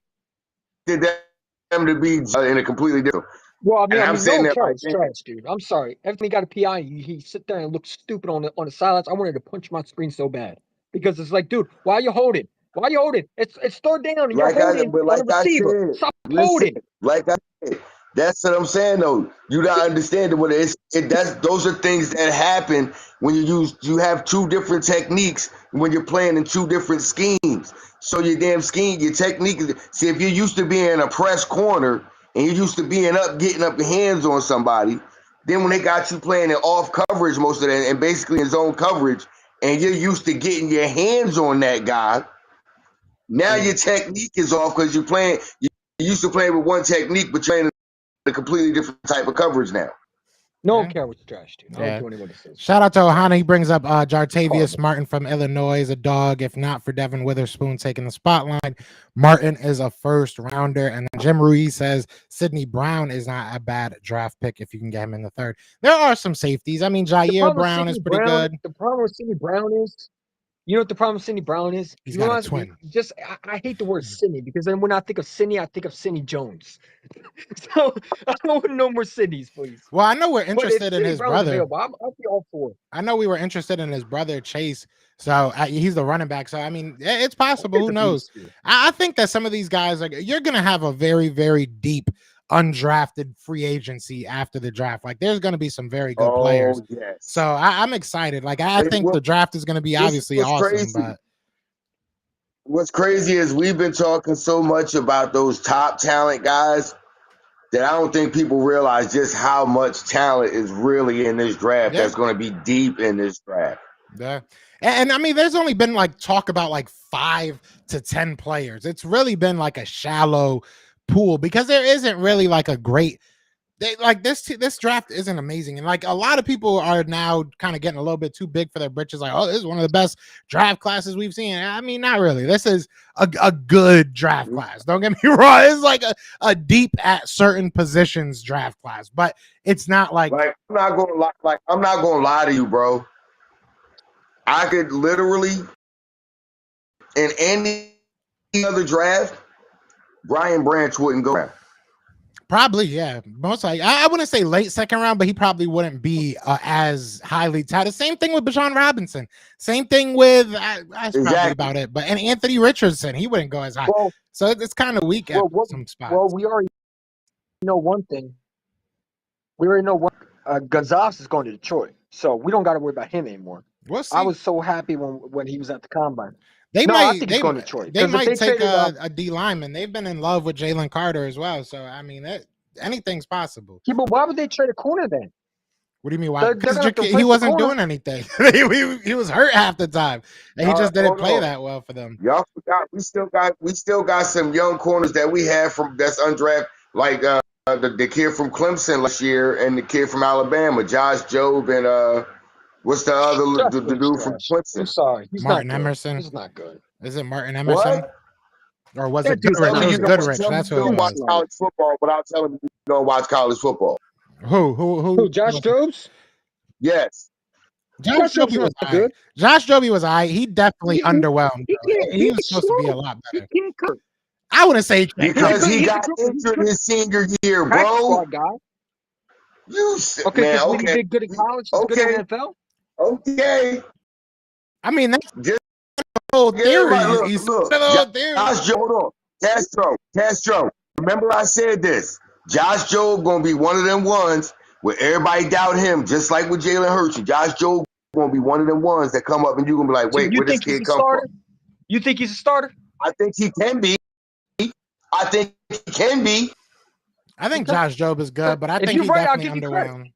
them to be in a completely different. Well, I'm saying that trash, dude. I'm sorry. Everything got a PI. He sit there and look stupid on the sidelines. I wanted to punch my screen so bad because it's like, dude, why are you holding? Why are you holding? It's third down and you're holding on the receiver. Stop holding. Like I said, that's what I'm saying though. You gotta understand what those are things that happen when you have 2 different techniques when you're playing in 2 different schemes. So your technique is, see, if you're used to being a press corner and you're used to being getting up your hands on somebody, then when they got you playing in off coverage most of that and basically in zone coverage, and you're used to getting your hands on that guy. Now your technique is off because you used to play with one technique, but you're in a completely different type of coverage now. No one cares what's trash, dude. I don't care what it says. Shout out to Ohana. He brings up Jartavius Martin from Illinois is a dog. If not for Devin Witherspoon taking the spotlight, Martin is a first rounder. And then Jim Ruiz says Sidney Brown is not a bad draft pick if you can get him in the 3rd. There are some safeties. I mean, Jair Brown is pretty good. The problem with Sidney Brown is, you know what the problem with Sidney Brown is? He's got a twin. I hate the word Sidney because then when I think of Sidney, I think of Sidney Jones. So I don't want no more Sidneys, please. Well, I know we're interested in his brother. I'll be all for it. I know we were interested in his brother Chase. So he's the running back. So I mean, it's possible. Who knows? I think that some of these guys you're gonna have a very, very deep undrafted free agency after the draft. Like there's going to be some very good players. Yes. So I'm excited. Like I think the draft is going to be obviously awesome. Crazy. But what's crazy is we've been talking so much about those top talent guys that I don't think people realize just how much talent is really in this draft. That's going to be deep in this draft. Yeah. And I mean, there's only been talk about 5 to 10 players. It's really been a shallow pool because there isn't really a great this draft isn't amazing. And a lot of people are now kind of getting a little bit too big for their britches. Oh, this is one of the best draft classes we've seen. I mean, not really. This is a good draft class. Don't get me wrong. It's a deep at certain positions draft class, but it's not I'm not going to lie. I'm not going to lie to you, bro. I could literally in any other draft, Brian Branch wouldn't go around. Probably, yeah. Most likely. I wouldn't say late second round, but he probably wouldn't be as highly touted. Same thing with Bijan Robinson. Same thing with that's probably about it. But and Anthony Richardson, he wouldn't go as high. Well, so it's kind of weak at some spots. Well, we already know one thing. We already know one. Gonzalez is going to Detroit, so we don't got to worry about him anymore. We'll see. I was so happy when he was at the combine. I think he's going to Detroit. They might take a D lineman. They've been in love with Jalen Carter as well. So I mean, anything's possible. Yeah, but why would they trade a corner then? What do you mean? Why? Because he wasn't doing anything. he was hurt half the time, and he just didn't play that well for them. Y'all forgot we still got some young corners that we have that's undrafted, like the kid from Clemson last year and the kid from Alabama, Josh Jobe, and what's the other the dude from Clemson? I'm sorry, he's Martin not good. Emerson. He's not good. Is it Martin Emerson? What? Or was it Goodrich? It was Goodrich. That's who it watch was. college football without telling me you don't watch college football. Who? Josh Jobes? Yes. Josh Jobe was good. Josh Jobe was high. He definitely underwhelmed. He was supposed to be a lot better. I wouldn't say because he got injured his senior year, bro. You okay? Man, when he did good in college, he's good in NFL. Okay. I mean, that's just whole theory. Look. Josh Jobe, hold on. Castro. Remember I said this. Josh Jobe gonna be one of them ones where everybody doubt him, just like with Jalen Hurts. Josh Jobe gonna be one of them ones that come up and you're gonna be like, wait, where this kid come from? You think he's a starter? I think he can be. I think Josh Jobe is good, but I think he definitely underwhelmed.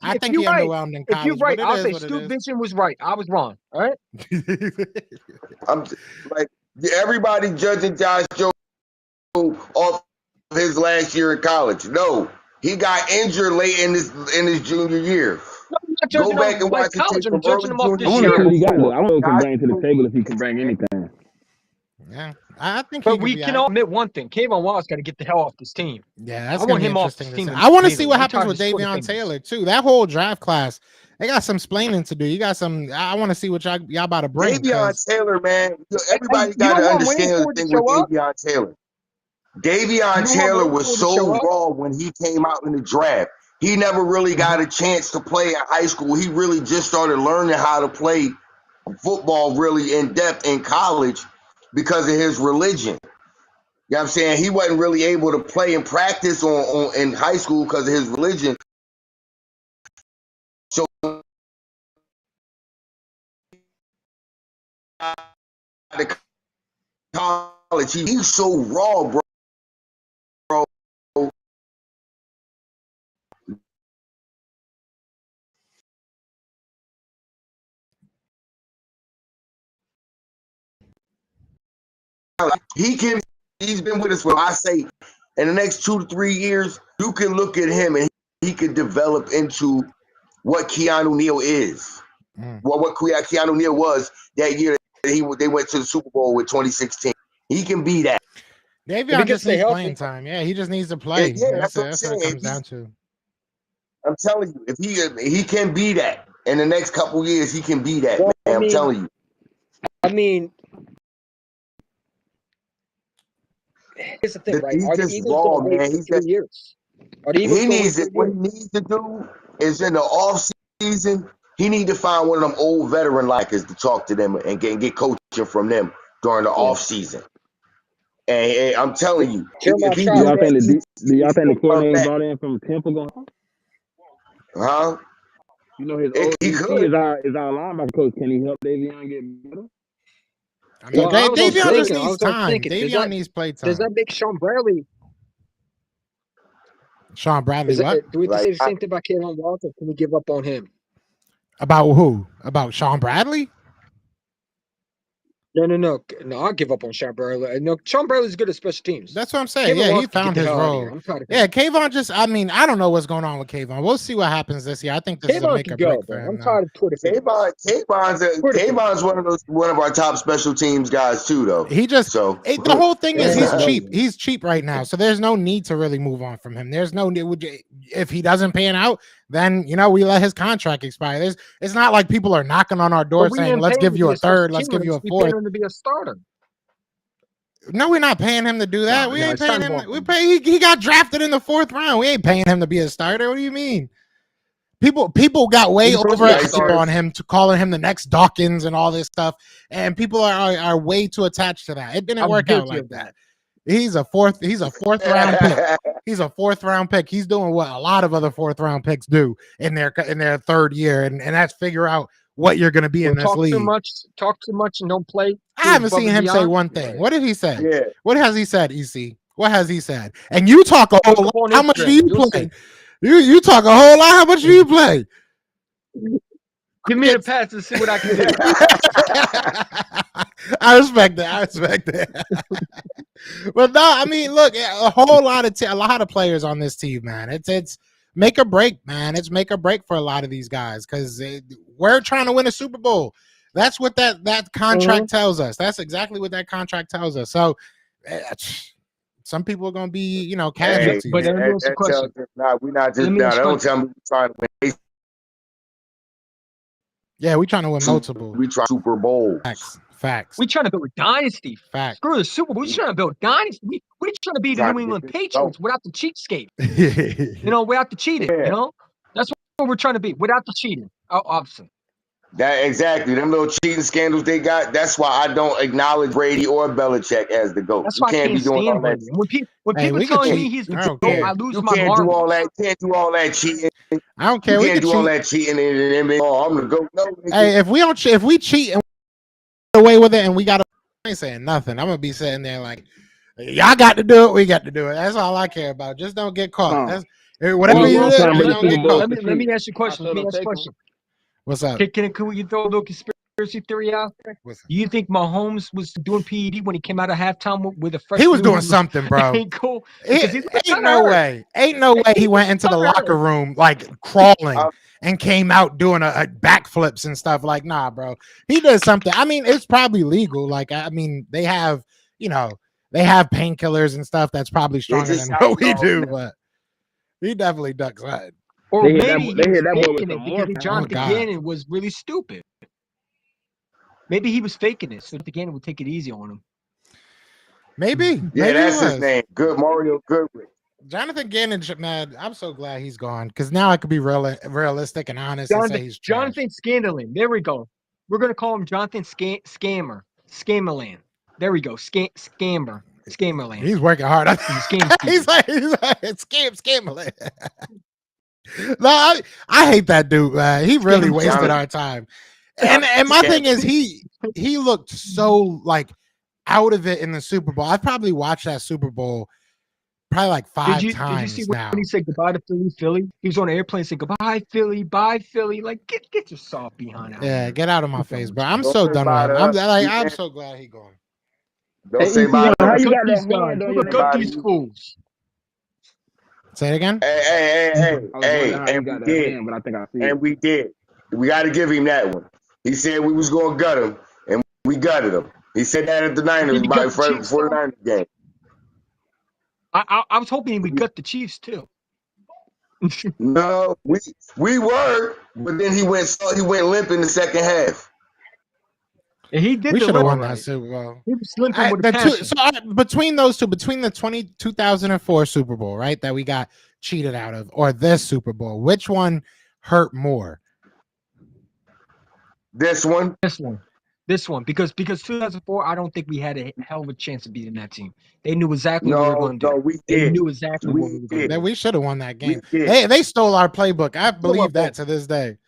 I think he underwhelmed in college. If you're right, I'll say Stu Vision was right. I was wrong. All right. I'm like everybody judging Josh Jobe off his last year in college. No, he got injured late in his junior year. No, go back and watch college. I'm judging him off this year. I want to bring to the table if he can bring anything. Yeah, I think. But we can all admit one thing: Kayvon Wallace got to get the hell off this team. Yeah, that's I want him off this team. I want to see what happens with Davion Taylor too. That whole draft class, they got some splaining to do. You got some. I want to see what y'all about to bring. Davion Taylor, man. Everybody got to understand the thing with Davion Taylor. Davion Taylor was so raw when he came out in the draft. He never really got a chance to play in high school. He really just started learning how to play football really in depth in college because of his religion. You know what I'm saying? He wasn't really able to play and practice in high school because of his religion. So the college, he's so raw, bro. He's been with us for, I say, in the next 2 to 3 years, you can look at him and he could develop into what Keanu Neal is. Well, what Keanu Neal was that year that they went to the Super Bowl with 2016. He can be that. Davion just needs playing time. Yeah, he just needs to play. Yeah, that's what it comes down to. I'm telling you, if he can be that in the next couple years, he can be that. Well, man, I'm telling you. I mean, here's the thing, right? He's just raw, man. He's 3 years. What he needs to do is in the off season, he need to find one of them old veteran likers to talk to them and get coaching from them during the off season. And I'm telling you, do y'all think the corner they brought in from Temple going? Huh? You know his old is our linebacker coach. Can he help Davion get better? I mean, Davion just needs time. Davion needs play time. Does that make Sean Bradley? What? Do we say the same thing about Kayvon Wallace, or can we give up on him? About who? About Sean Bradley? No. I'll give up on Sean Bradley. No, Sean Bradley's good at special teams. That's what I'm saying. Yeah, he found his role. Yeah, Kayvon just, I mean, I don't know what's going on with Kayvon. We'll see what happens this year. I think this is a make or break for him. I'm tired of Twitter. Kayvon's one of our top special teams guys too, though. The whole thing is he's cheap. He's cheap right now, so there's no need to really move on from him. There's no need. If he doesn't pan out, then we let his contract expire. It's not like people are knocking on our door saying, "Let's give you a third, let's give you a fourth." To be a starter. No, we're not paying him to do that. No, we no, ain't it's paying time him. off. He got drafted in the 4th round. We ain't paying him to be a starter. What do you mean? People got way He's supposed over to be a starter. on him to calling him the next Dawkins and all this stuff, and people are way too attached to that. It didn't I'm work out guilty like of that. He's a fourth round pick. He's a 4th round pick. He's doing what a lot of other 4th round picks do in their 3rd year, and that's figure out what you're going to be in this league. Talk too much, and don't play. I haven't seen him say one thing. Right. What did he say? Yeah. What has he said, EC? What has he said? And you talk a whole lot. How much do you play? You talk a whole lot. How much do you play? Give me the pass to see what I can do. I respect that. But no, I mean, look, a whole lot of players on this team, man. It's make or break, man. It's make or break for a lot of these guys because we're trying to win a Super Bowl. That's what that contract tells us. That's exactly what that contract tells us. So some people are going to be, casualties. But let me ask you a question. We're not just now. Don't tell me we're trying to win. Yeah, we're trying to win multiple. We try Super Bowl. Facts. We're trying to build a dynasty. Facts. Screw the Super Bowl. We're trying to build a dynasty. We're trying to be the New England Patriots without the cheapskate. Without the cheating. Yeah. That's what we're trying to be without the cheating. Obviously. That exactly. Them little cheating scandals they got. That's why I don't acknowledge Brady or Belichick as the GOAT. That's why I can't stand Brady. When people telling me he's the GOAT, I lose my marbles. Can't do all that cheating. I don't care. You can't do all that cheating and I'm the GOAT. No, hey, if we cheat and away with it and we got to, I ain't saying nothing. I'm gonna be sitting there like, y'all got to do it. We got to do it. That's all I care about. Just don't get caught. That's whatever you do. Let me ask you a question. What's up? Can you throw a little conspiracy theory out there? Do you think Mahomes was doing PED when he came out of halftime with a fresh? He was doing something, bro. Ain't cool. Ain't no way he went into the locker room like crawling and came out doing a backflips and stuff. Like, nah, bro. He did something. I mean, it's probably legal. Like, I mean, they have painkillers and stuff that's probably stronger than what we do, but he definitely ducks that. Or maybe he was faking it because Jonathan Gannon was really stupid. Maybe he was faking it so that Gannon would take it easy on him. Maybe. Yeah, that's his name. Good Mario Goodrich. Jonathan Gannon, man, I'm so glad he's gone because now I could be realistic and honest and say he's trash. Jonathan Scandaland. There we go. We're going to call him Jonathan Scammer. Scammerland. There we go. Scammer. Scammerland. He's working hard. He's like Scammerland. No, I hate that dude, man. He really wasted our time. And my thing is he looked so like out of it in the Super Bowl. I've probably watched that Super Bowl probably like 5 times. Did you see when he said goodbye to Philly? He was on an airplane and said goodbye, Philly, bye, Philly. Like get your soft behind out. Yeah, get out of my face, bro. I'm so done with him. I'm so glad he gone. Don't say bye. How you got these guys? Look up these fools. Say it again. Hey, and we did. We got to give him that one. He said we was going to gut him, and we gutted him. He said that at the Niners before the Niners game. I was hoping he would gut the Chiefs too. No, we were, but then he went limp in the second half. And he did. We should have won that Super Bowl. He was limping with a passion. Between those two, between the 2004 Super Bowl, right, that we got cheated out of, or this Super Bowl, which one hurt more? This one. Because 2004, I don't think we had a hell of a chance of beating that team. They knew exactly what we were going to do. No, we did. They knew exactly what we were going to do. We should have won that game. They stole our playbook. I believe that to this day.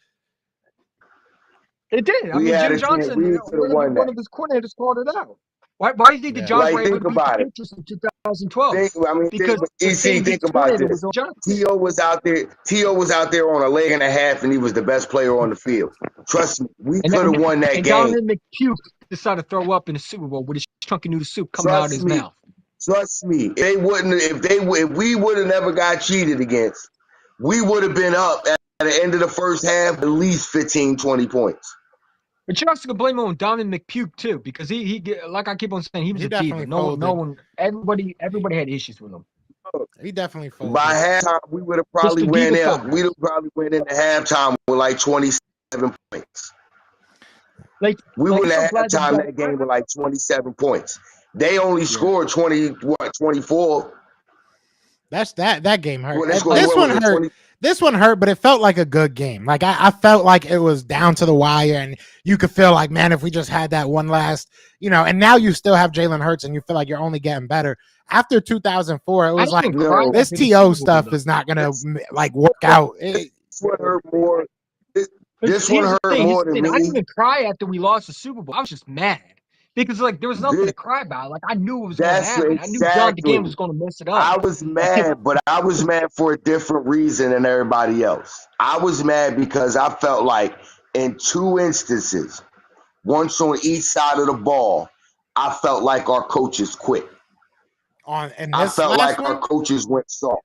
It did. I mean, Jim Johnson, one of his coordinators called it out. Why do you think the Giants were able to beat the Patriots in 2012? Think about this. T.O. was out there on a leg and a half, and he was the best player on the field. Trust me, we could have won that game. Donovan McPuke decided to throw up in the Super Bowl with his chunky noodle soup coming out of his mouth. Trust me, if we would have never got cheated against, we would have been up at the end of the first half at least 15, 20 points. But you also can blame on Donovan McPuke too, because he like I keep on saying, he was a diva. Everybody had issues with him. He definitely folded. By halftime, we would have probably went in. We'd have probably went into halftime with like 27 points. We wouldn't have halftime that game with like 27 points. They only scored 24. That game hurt. Well, they scored, This what one was it, hurt. 20? This one hurt, but it felt like a good game. Like I felt like it was down to the wire, and you could feel like, man, if we just had that one last, and now you still have Jalen Hurts, and you feel like you're only getting better. After 2004, it was like this TO stuff is not gonna like work out. This one hurt more. This one hurt more than me. I didn't even cry after we lost the Super Bowl. I was just mad because like there was nothing to cry about. Like I knew it was going to happen. I knew John DeGan was going to mess it up. I was mad, but I was mad for a different reason than everybody else. I was mad because I felt like in two instances, once on each side of the ball, I felt like our coaches quit. I felt like our coaches went soft.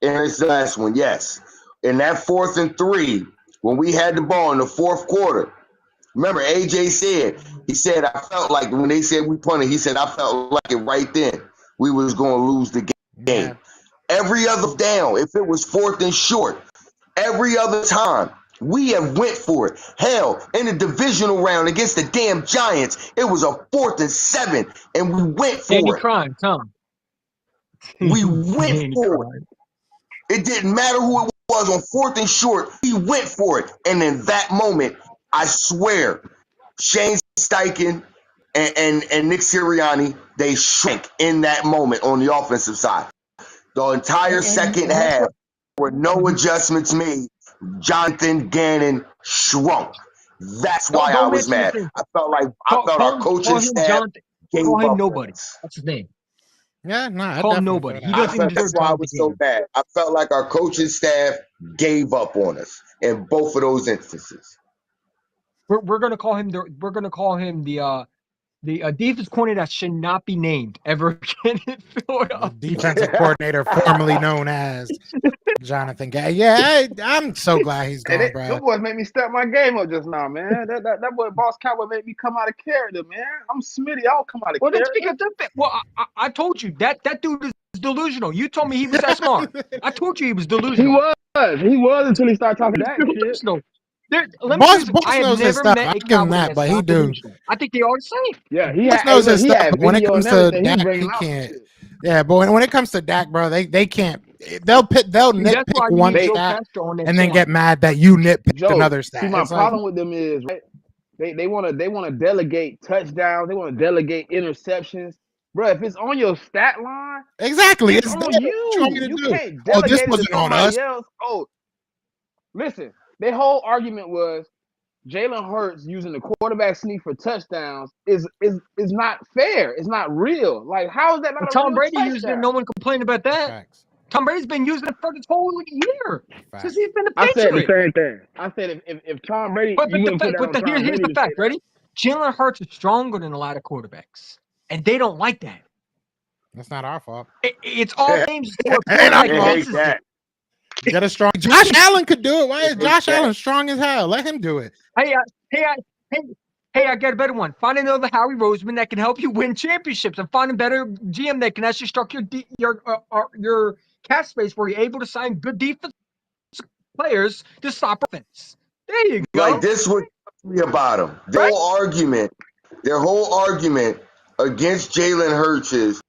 In this last one, yes. In that 4th and 3, when we had the ball in the 4th quarter, remember AJ said, he said, I felt like when they said we punted, he said, I felt like it right then. We was going to lose the game. Yeah. Every other down, if it was 4th and short, every other time, we have went for it. Hell, in the divisional round against the damn Giants, it was a 4th and 7, and we went for it. Crime, Tom. We went for it. It didn't matter who it was on 4th and short. He went for it. And in that moment, I swear, Shane Steichen and Nick Sirianni, they shrank in that moment on the offensive side. The entire second half, there were no adjustments made. Jonathan Gannon shrunk. That's why I was mad. I felt like our coaching staff gave up. Nobody. That's his name. Yeah, no, call him nobody. He doesn't that's why I was so bad. I felt like our coaching staff gave up on us in both of those instances. We're gonna call him the defense coordinator that should not be named ever again in Philadelphia. The defensive coordinator formerly known as Jonathan Gannon. Yeah, I'm so glad he's gone, bro. Those boys made me step my game up just now, man. That boy Boss Cowboy made me come out of character, man. I'm Smitty. I'll come out of character. I told you that dude is delusional. You told me he was that smart. I told you he was delusional. He was until he started talking that shit. Boss knows his stuff. I give him that, but he do. I think they are the same. Yeah, he knows his stuff. When it comes to Dak, he can't. Yeah, but when it comes to Dak, bro, they can't. They'll nitpick one stat and then get mad that you nitpicked another stat. See, my problem with them is right, they want to delegate touchdowns. They want to delegate interceptions. Bro, if it's on your stat line, exactly, it's on you. You can't delegate this wasn't it to on us. else. Oh, listen. Their whole argument was Jalen Hurts using the quarterback sneak for touchdowns is not fair. It's not real. Like, how is that not a Tom real Brady touchdown? used it. No one complained about that. Facts. Tom Brady's been using it for this whole year since he's been the I Patriot. said the same thing. I said if Tom Brady, here's the fact. Ready? Jalen Hurts is stronger than a lot of quarterbacks, and they don't like that. That's not our fault. It's all games for a quarterback. You got a strong Josh Allen could do it. Why is Josh Allen strong as hell? Let him do it. Hey, I got a better one. Find another Howie Roseman that can help you win championships, and find a better GM that can actually structure your cap space where you're able to sign good defense players to stop offense. There you go. Like this would be about them. Their whole argument against Jalen Hurts is,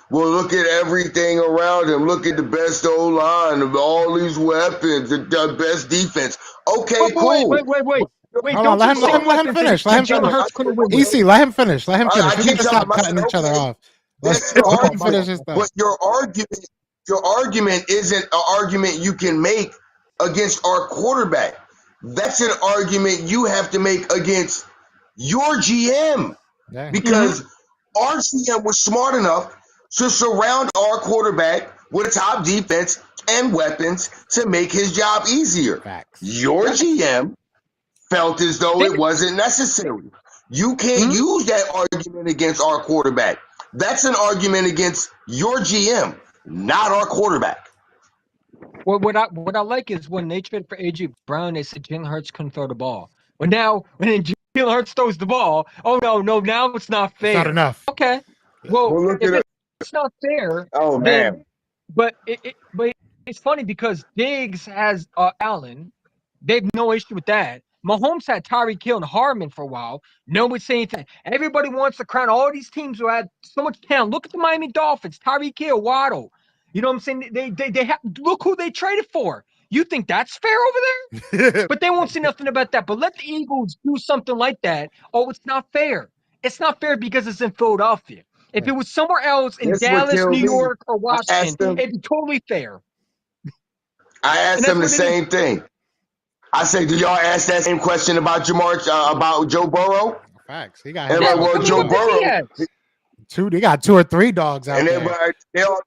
well, look at everything around him. Look at the best O-line, all these weapons, the best defense. Okay, cool. Wait, hold on, let him finish. Let him finish. Easy, let him finish. Let him finish. We gotta stop cutting each other off. That's your argument. But your argument isn't an argument you can make against our quarterback. That's an argument you have to make against your GM. Yeah. Because our GM was smart enough to surround our quarterback with a top defense and weapons to make his job easier. Facts. Your GM felt as though it wasn't necessary. You can't use that argument against our quarterback. That's an argument against your GM, not our quarterback. Well, what I like is when they traded for AJ Brown, they said Jalen Hurts couldn't throw the ball. But now when Jalen Hurts throws the ball, oh no, now it's not fair. It's not enough. Okay. Well, if it's not fair. Oh man. But it's funny because Diggs has Allen. They have no issue with that. Mahomes had Tyreek Hill and Harmon for a while. Nobody's saying anything. Everybody wants to crown all these teams who had so much talent. Look at the Miami Dolphins, Tyreek Hill, Waddle. You know what I'm saying? They have, look who they traded for. You think that's fair over there? But they won't say nothing about that. But let the Eagles do something like that. Oh, it's not fair. It's not fair because it's in Philadelphia. If it was somewhere else in That's what Dallas, killed New me. York, or I Washington, asked them. it'd be totally fair. I asked them the same thing. I say, do y'all ask that same question about about Joe Burrow? Facts. He got Everybody, well, Tell me Joe what does he Burrow. has? They got 2 or 3 dogs out And there. everybody, they all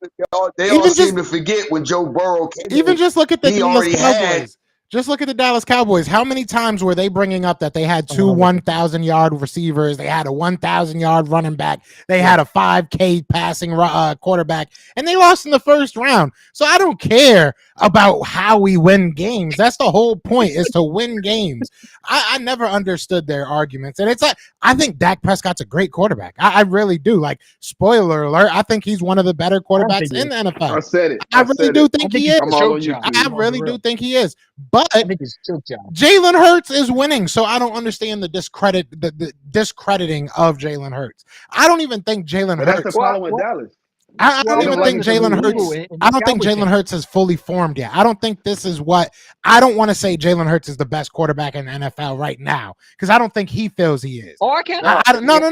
Even seem just to forget when Joe Burrow came even in, just look at the he Dallas already had. Cowboys. Just look at the Dallas Cowboys. How many times were they bringing up that they had 2 1,000-yard receivers? They had a 1,000-yard running back. They had a 5K passing quarterback, and they lost in the first round. So I don't care about how we win games. That's the whole point, is to win games. I never understood their arguments, and it's like, I think Dak Prescott's a great quarterback. I really do. Like, spoiler alert, I think he's one of the better quarterbacks in the NFL. I said it. I really do think he is. I'm all on you. I really do think he is. But I think it's choke job. Jalen Hurts is winning, so I don't understand the discrediting of Jalen Hurts. I don't even think Jalen But Hurts. that's the problem with Dallas. I don't even think Jalen Hurts. I don't think Jalen Hurts is fully formed yet. I don't think this is what. I don't want to say Jalen Hurts is the best quarterback in the NFL right now, because I don't think he feels he is. Oh, I can't. No.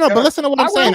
But listen to what I'm saying.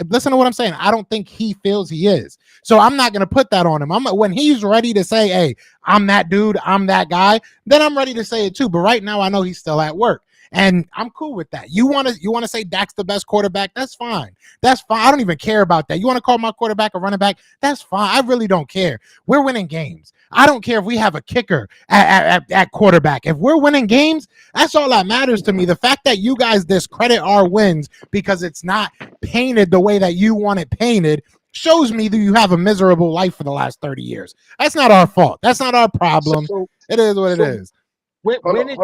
Listen to what I'm saying. I don't think he feels he is. So I'm not going to put that on him. When he's ready to say, "Hey, I'm that dude. I'm that guy," then I'm ready to say it too. But right now, I know he's still at work. And I'm cool with that. You want to say Dak's the best quarterback? That's fine. That's fine. I don't even care about that. You want to call my quarterback a running back? That's fine. I really don't care. We're winning games. I don't care if we have a kicker at quarterback. If we're winning games, that's all that matters to me. The fact that you guys discredit our wins because it's not painted the way that you want it painted shows me that you have a miserable life for the last 30 years. That's not our fault. That's not our problem. It is what it is. When is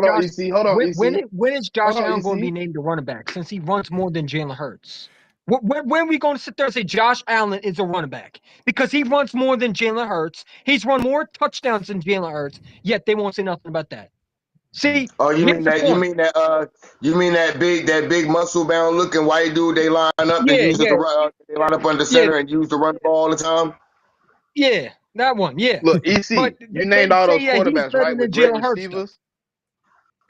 Josh Allen going to be EC? named a running back, since he runs more than Jalen Hurts? When are we going to sit there and say Josh Allen is a running back? Because he runs more than Jalen Hurts. He's run more touchdowns than Jalen Hurts, yet they won't say nothing about that. See? Oh, you mean that big muscle bound looking white dude they line up and use they line up under center and use to run the ball all the time? Yeah, that one. Yeah. Look, EC, you named all those quarterbacks, right? With great receivers.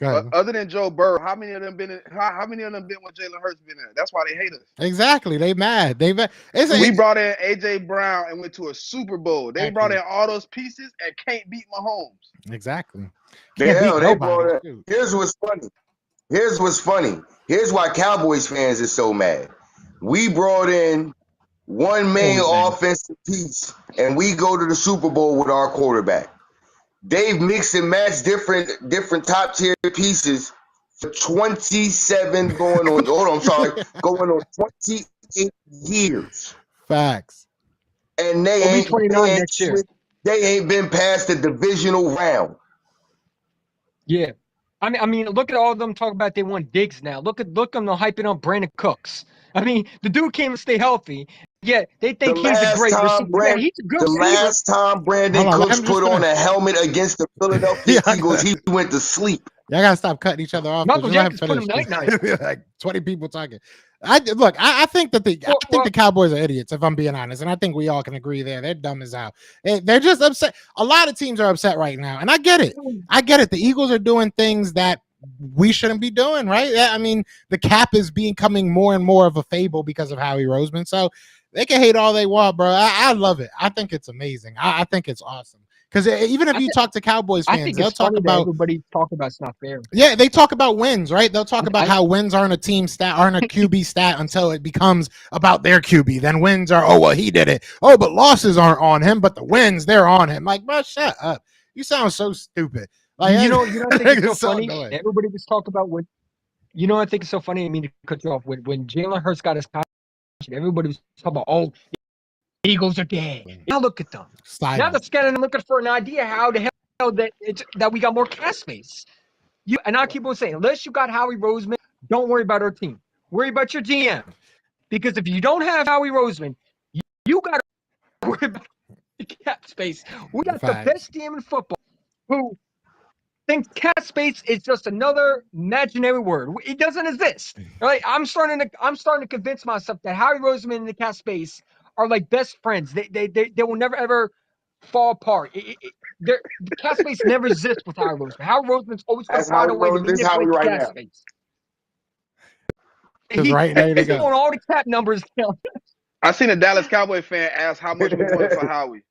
Other than Joe Burrow, how many of them been with Jalen Hurts been in? That's why they hate us. Exactly. They mad. We brought in AJ Brown and went to a Super Bowl. They brought in all those pieces and can't beat Mahomes. Exactly. Here's what's funny. Here's why Cowboys fans are so mad. We brought in one main offensive piece, and we go to the Super Bowl with our quarterback. They've mixed and matched different top tier pieces for 27 going on 28 years. Facts. And they ain't been past the divisional round. Yeah. I mean, look at all of them talking about they want Diggs now. Look at them hyping up Brandon Cooks. I mean, the dude can't stay healthy. Yet they think he's a great receiver. He's a good receiver. Last time Brandon Cooks put on a helmet against the Philadelphia Eagles, he went to sleep. Y'all gotta stop cutting each other off. Michael Jenkins put him night. Like 20 people talking. I think the Cowboys are idiots, if I'm being honest, and I think we all can agree there. They're dumb as hell. They're just upset. A lot of teams are upset right now, and I get it. The Eagles are doing things that we shouldn't be doing, right? I mean, the cap is becoming more and more of a fable because of Howie Roseman. So they can hate all they want, bro. I love it. I think it's amazing. I think it's awesome. Because even if you talk to Cowboys fans, they'll talk about everybody talk about it's not fair. Yeah, they talk about wins, right? They'll talk about how wins aren't a team stat, aren't a QB stat until it becomes about their QB. Then wins are, he did it. Oh, but losses aren't on him, but the wins, they're on him. Like, bro, shut up. You sound so stupid. Like, you know, I think it's so funny. Annoying. Everybody was talking about when. You know, I think it's so funny. I mean, to cut you off when Jalen Hurts got his contract, everybody was talking about Eagles are dead. Now look at them. Now they're scanning and looking for an idea how the hell that we got more cap space. And I keep on saying, unless you got Howie Roseman, don't worry about our team. Worry about your GM. Because if you don't have Howie Roseman, you got to worry about the cap space. We got the best GM in football who think cat space is just another imaginary word. It doesn't exist. Right? I'm starting to convince myself that Howie Roseman and the cat space are like best friends. They will never ever fall apart. The cat space never exists with Howie Roseman. Howie Roseman's always going to That's find Howie a way to Rose. This Howie manipulate the right cat now. space. Just right there to He's go. doing all the cat numbers. I seen a Dallas Cowboy fan ask how much we wanted for Howie.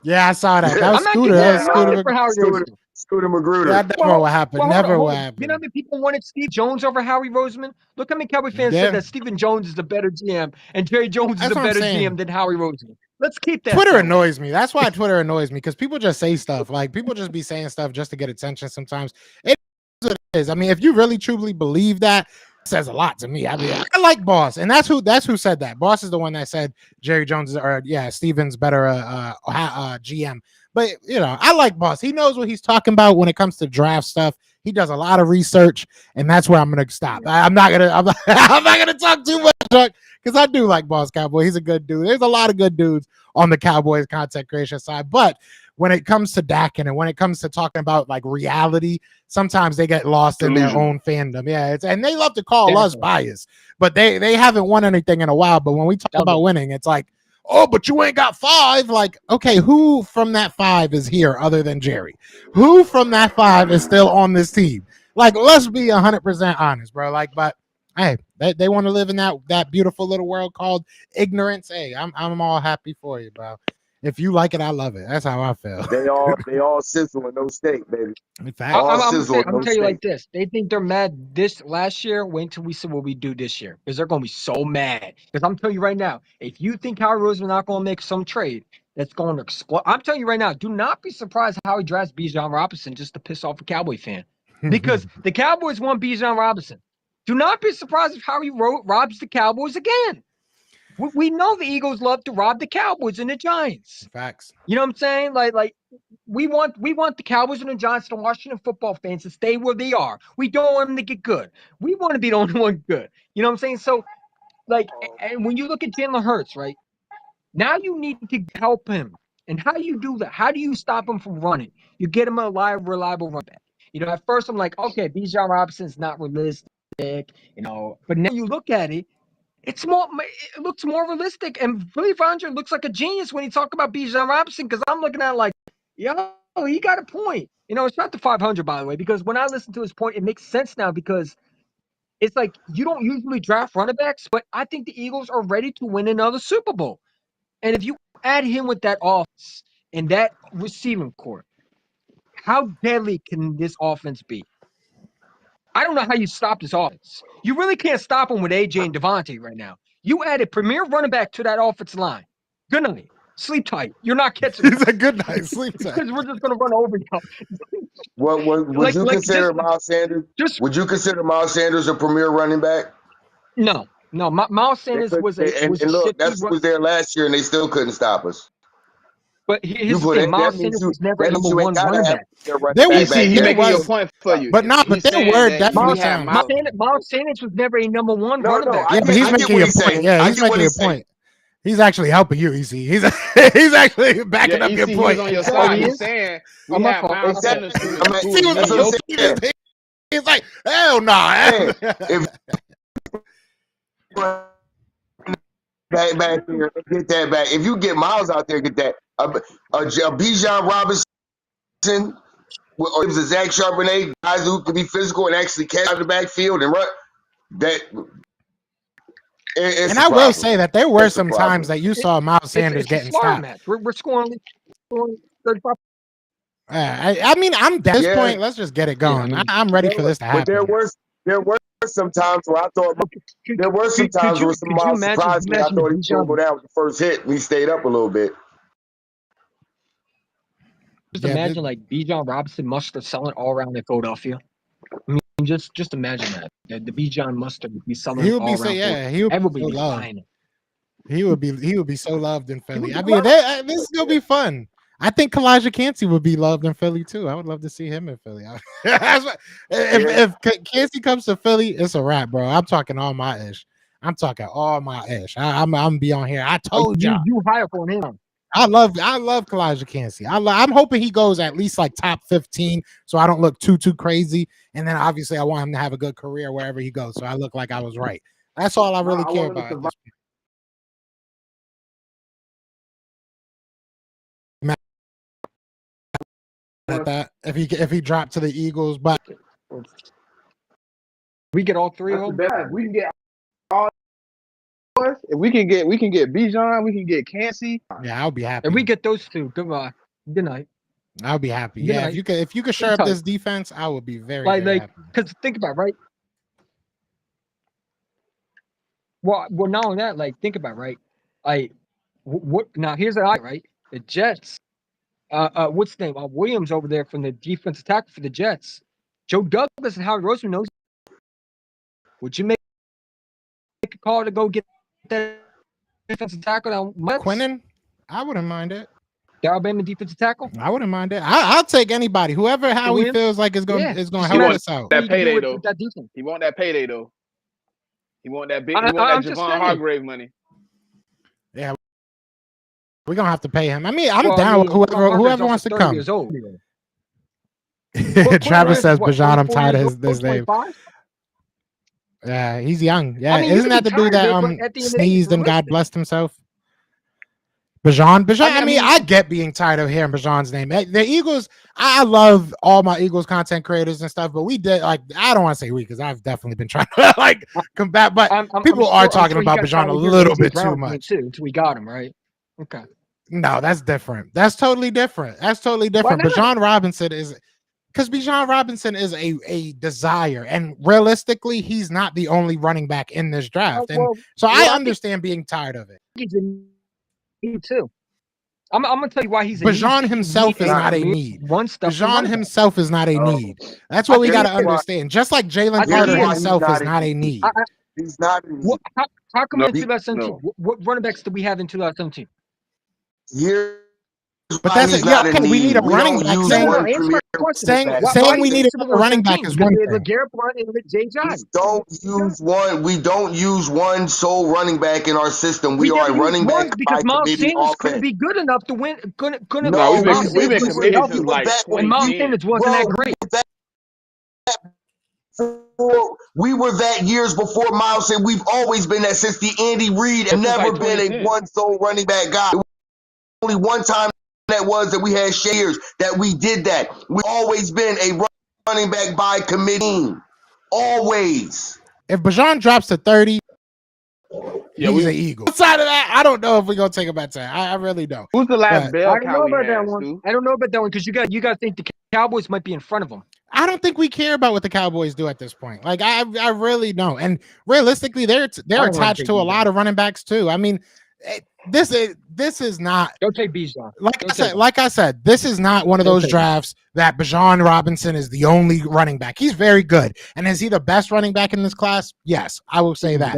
Yeah, I saw that. That was I'm not Scooter. giving That was nothing Scooter. for Howie Roseman. Scooter Magruder. Yeah, never what happened. Never what happened. You know how many people wanted Steve Jones over Howie Roseman? Look how many Cowboy fans Yeah. said that Stephen Jones is a better GM and Jerry Jones is That's a what I'm better saying. GM than Howie Roseman. Let's keep that. Twitter going. annoys me. That's why Twitter annoys me, because people just say stuff. Like, people just be saying stuff just to get attention sometimes. It is what it is. I mean, if you really truly believe that, it says a lot to me. I mean, I like Boss, and that's who said that. Boss is the one that said Jerry Jones Steven's better GM. But you know, I like Boss. He knows what he's talking about when it comes to draft stuff. He does a lot of research, and that's where I'm gonna stop. I'm not gonna talk too much, Chuck, because I do like Boss Cowboy. He's a good dude. There's a lot of good dudes on the Cowboys content creation side, but when it comes to Dak and when it comes to talking about like reality, sometimes they get lost in their own fandom. Yeah, and they love to call us biased, but they haven't won anything in a while. But when we talk about winning, it's like, oh, but you ain't got 5. Like, okay, who from that 5 is here other than Jerry? Who from that 5 is still on this team? Like, let's be 100% honest, bro. Like, but hey, they want to live in that beautiful little world called ignorance. Hey, I'm all happy for you, bro. If you like it, I love it. That's how I feel. They all sizzle and no steak, baby. I'm gonna tell you like this. They think they're mad this last year. Wait until we see what we do this year, because they're gonna be so mad. Because I'm telling you right now, if you think Howie Roseman not gonna make some trade that's going to explode, I'm telling you right now, do not be surprised how he drafts Bijan Robinson just to piss off a Cowboy fan. Because the Cowboys want Bijan Robinson. Do not be surprised if Howie robs the Cowboys again. We know the Eagles love to rob the Cowboys and the Giants. Facts. You know what I'm saying? Like we want the Cowboys and the Giants and the Washington football fans to stay where they are. We don't want them to get good. We want to be the only one good. You know what I'm saying? So, like, and when you look at Jalen Hurts, right? Now you need to help him. And how do you do that? How do you stop him from running? You get him a reliable run back. You know, at first I'm like, okay, Bijan Robinson's not realistic, you know, but now you look at it, it looks more realistic, and Billy Franger looks like a genius when he talk about Bijan Robinson, because I'm looking at it like, yo, he got a point. You know, it's not the 500, by the way, because when I listen to his point, it makes sense now, because it's like you don't usually draft running backs, but I think the Eagles are ready to win another Super Bowl. And if you add him with that offense and that receiving core, how deadly can this offense be? I don't know how you stop this offense. You really can't stop them with AJ and Devontae right now. You added premier running back to that offensive line. Good night. Sleep tight. You're not catching. It's a good night. Sleep tight. Because we're just gonna run over you. Would you consider Miles Sanders? Would you consider Miles Sanders a premier running back? No. Miles Sanders was a look, that's who was there last year, and they still couldn't stop us. But here's the thing, Miles Sanders was never a number one running back. He making your point for you. But their word definitely sounds. Miles Sanders was never a number one running back. Yeah, but he's making your point. Yeah, he's making your point. He's actually helping you, EC. He's actually backing up your point. He's on your side. He's saying we have Miles Sanders. He's like, hell no. Back here, get that back. If you get Miles out there, get that. A Bijan Robinson, or it was a Zach Charbonnet, guys who can be physical and actually catch out the backfield and run. And I will say that there were some times that you saw Miles Sanders getting stopped. We're scoring 35. I mean, I'm at this point. Let's just get it going. I'm ready for this to happen. But there were some times where I thought some Miles surprised me. I thought he was going to go down with the first hit, and he stayed up a little bit. Just imagine like Bijan Robinson mustard selling all around in Philadelphia. I mean, just imagine that the Bijan mustard would be selling all around. He would everybody be be buying it. He would be so loved in Philly. I mean, this is gonna be fun. I think Kalijah Cansey would be loved in Philly too. I would love to see him in Philly. If Cansey comes to Philly, it's a wrap, bro. I'm talking all my ish. I'm gonna be on here. I told y'all. You hire for him. I love Kalijah Kancey. I'm hoping he goes at least like top 15, so I don't look too crazy. And then obviously I want him to have a good career wherever he goes, so I look like I was right. That's all I really care about at this point. At that, if he dropped to the Eagles, but we get all three That's of the them. best. We can get all. If we can get Bijan, we can get Kancey. yeah, I'll be happy. If we get those two, goodbye. Good night. I'll be happy. Good Yeah, night. if you could share up this defense, I would be very like happy. Because think about it, right. Well, not only that, like think about it, right. Like what? Now here's right. The Jets. What's the name? Williams over there from the defensive tackle for the Jets. Joe Douglas and Howie Roseman knows. Would you make a call to go get that defensive tackle down? Quinnen? I wouldn't mind it. The Alabama defensive tackle? I wouldn't mind it. I'll take anybody. Whoever Howie feels like is going to help us out. That payday though. He want that payday though. He want that big. He want that Javon Hargrave money. Yeah, we're gonna have to pay him. I mean, I'm down with whoever wants to come. Travis says, Bijan, I'm tired of this name. Yeah, he's young. Yeah, I mean, isn't that the dude that sneezed and God blessed himself? Bijan. I mean, I get being tired of hearing Bijan's name. The Eagles, I love all my Eagles content creators and stuff, but we did I don't want to say we because I've definitely been trying to combat, but people are talking about Bijan a little bit too much. Until we got him, right? Okay. No, that's different. That's totally different. Bijan Robinson is because Bijan Robinson is a desire, and realistically, he's not the only running back in this draft. And so I understand being tired of it. Me too. I'm gonna tell you why he's. Bijan himself is not a need. Bijan himself is not a need. That's what we got to understand. Just like Jalen Carter himself is not a need. He's not. How come in 2017? What running backs do we have in 2017? Here. But that's we need a running back. Saying we need a running back is one thing. We don't use one sole running back in our system. We are running back because Miles Sanders couldn't be good enough to win. Couldn't no, we've been committed since like 2010. And Miles Sanders wasn't that great. We were that years before Miles said we've always been that since the Andy Reid and never been a one sole running back guy. Only one time that was that we had shares that we did that. We've always been a running back by committee. Always. If Bijan drops to 30, he's an Eagle. Outside of that, I don't know if we're gonna take him back to that. I really don't. Who's the last bell? I don't know about that one. I don't know about that one because you got to think the Cowboys might be in front of them. I don't think we care about what the Cowboys do at this point. Like I really don't. And realistically, they're attached to a lot of running backs too. I mean, this is not. Don't take Bijan. Like I said, this is not one of those drafts that Bijan Robinson is the only running back. He's very good, and is he the best running back in this class? Yes, I will say that.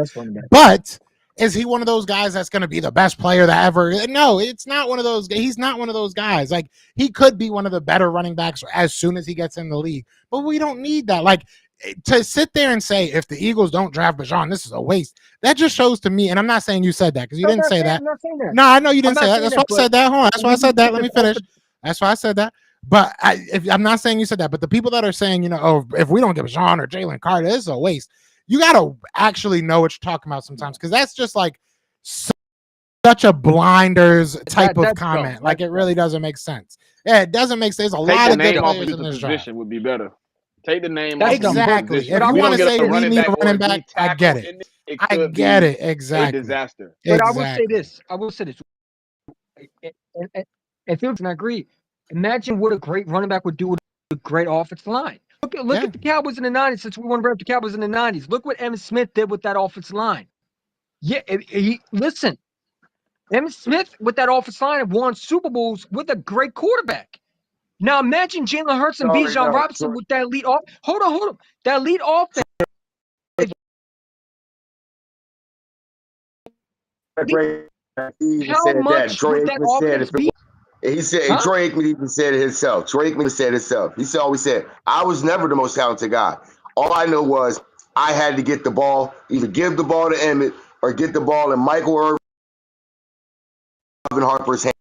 But is he one of those guys that's going to be the best player that ever? No, it's not one of those. He's not one of those guys. Like he could be one of the better running backs as soon as he gets in the league, but we don't need that. Like to sit there and say if the Eagles don't draft Bijan, this is a waste. That just shows to me, and I'm not saying you said that because you didn't say that. No, I know you didn't say that. That's why I said that. Hold on. That's why I said that. Let me finish. That's why I said that. But I'm not saying you said that. But the people that are saying, if we don't get Bijan or Jalen Carter, this is a waste. You got to actually know what you're talking about sometimes because that's just like such a blinders type of comment. Like it really doesn't make sense. Yeah, it doesn't make sense. There's a lot of good players in this draft. Would be better. Take the name off exactly. If you want to say we need a running back, I get it. I get it. Exactly. A disaster. But I will say this. And Felix and I agree. Imagine what a great running back would do with a great offensive line. Look at the Cowboys in the 90s. Since we want to bring up the Cowboys in the 90s, look what Emmitt Smith did with that offensive line. Yeah, listen. Emmitt Smith with that offensive line won Super Bowls with a great quarterback. Now imagine Jalen Hurts and Bijan Robinson with that elite off. Hold on. That elite offense. How much would that offense be? He said, Troy Aikman even said it himself. Troy Aikman said it himself. He always said, I was never the most talented guy. All I know was I had to get the ball, either give the ball to Emmett or get the ball in Michael Irvin Harper's hand.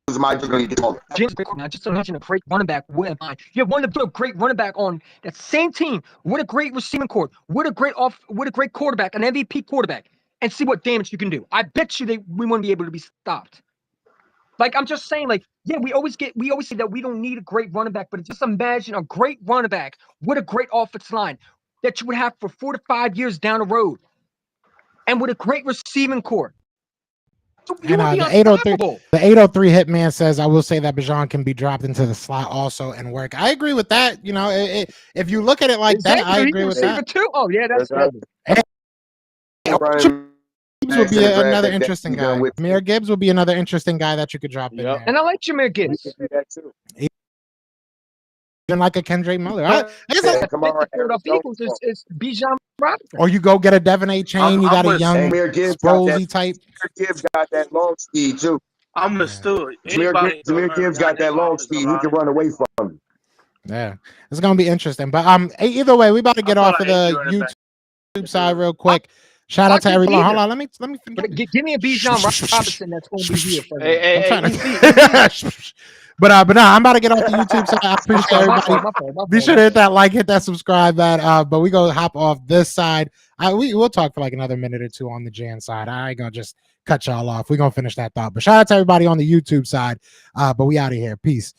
Just imagine a great running back. You have one to put a great running back on that same team with a great receiving core, with a great quarterback, an MVP quarterback, and see what damage you can do. I bet you we wouldn't be able to be stopped. Like, I'm just saying, like, yeah, we always say that we don't need a great running back, but just imagine a great running back with a great offensive line that you would have for 4 to 5 years down the road, and with a great receiving core. And the 803 Hitman says, I will say that Bijan can be dropped into the slot also and work. I agree with that. You know, if you look at it like that, I agree with that. Too? Oh, yeah, that's good. Would be another interesting guy. Jahmyr Gibbs would be another interesting guy that you could drop in there. And I like Jahmyr Gibbs. Even like a Kendrick Miller. Is Bijan Robinson. Or you go get a Devin A. Chain. You got a young Sproulsy type. Gibbs got that long speed too. I'm understood. Jahmyr Gibbs got that long speed. He can run away from him. Yeah, it's gonna be interesting. But either way, we about to get off of the YouTube side real quick. Shout out to everyone. Hold on, let me finish. Give me a Bijan Robinson that's going to be here for me. But no, I'm about to get off the YouTube side. I appreciate everybody. Be sure to hit that like, hit that subscribe, but we go hop off this side. We'll talk for like another minute or two on the JAANN side. I ain't gonna just cut y'all off. We're gonna finish that thought. But shout out to everybody on the YouTube side. But we out of here. Peace.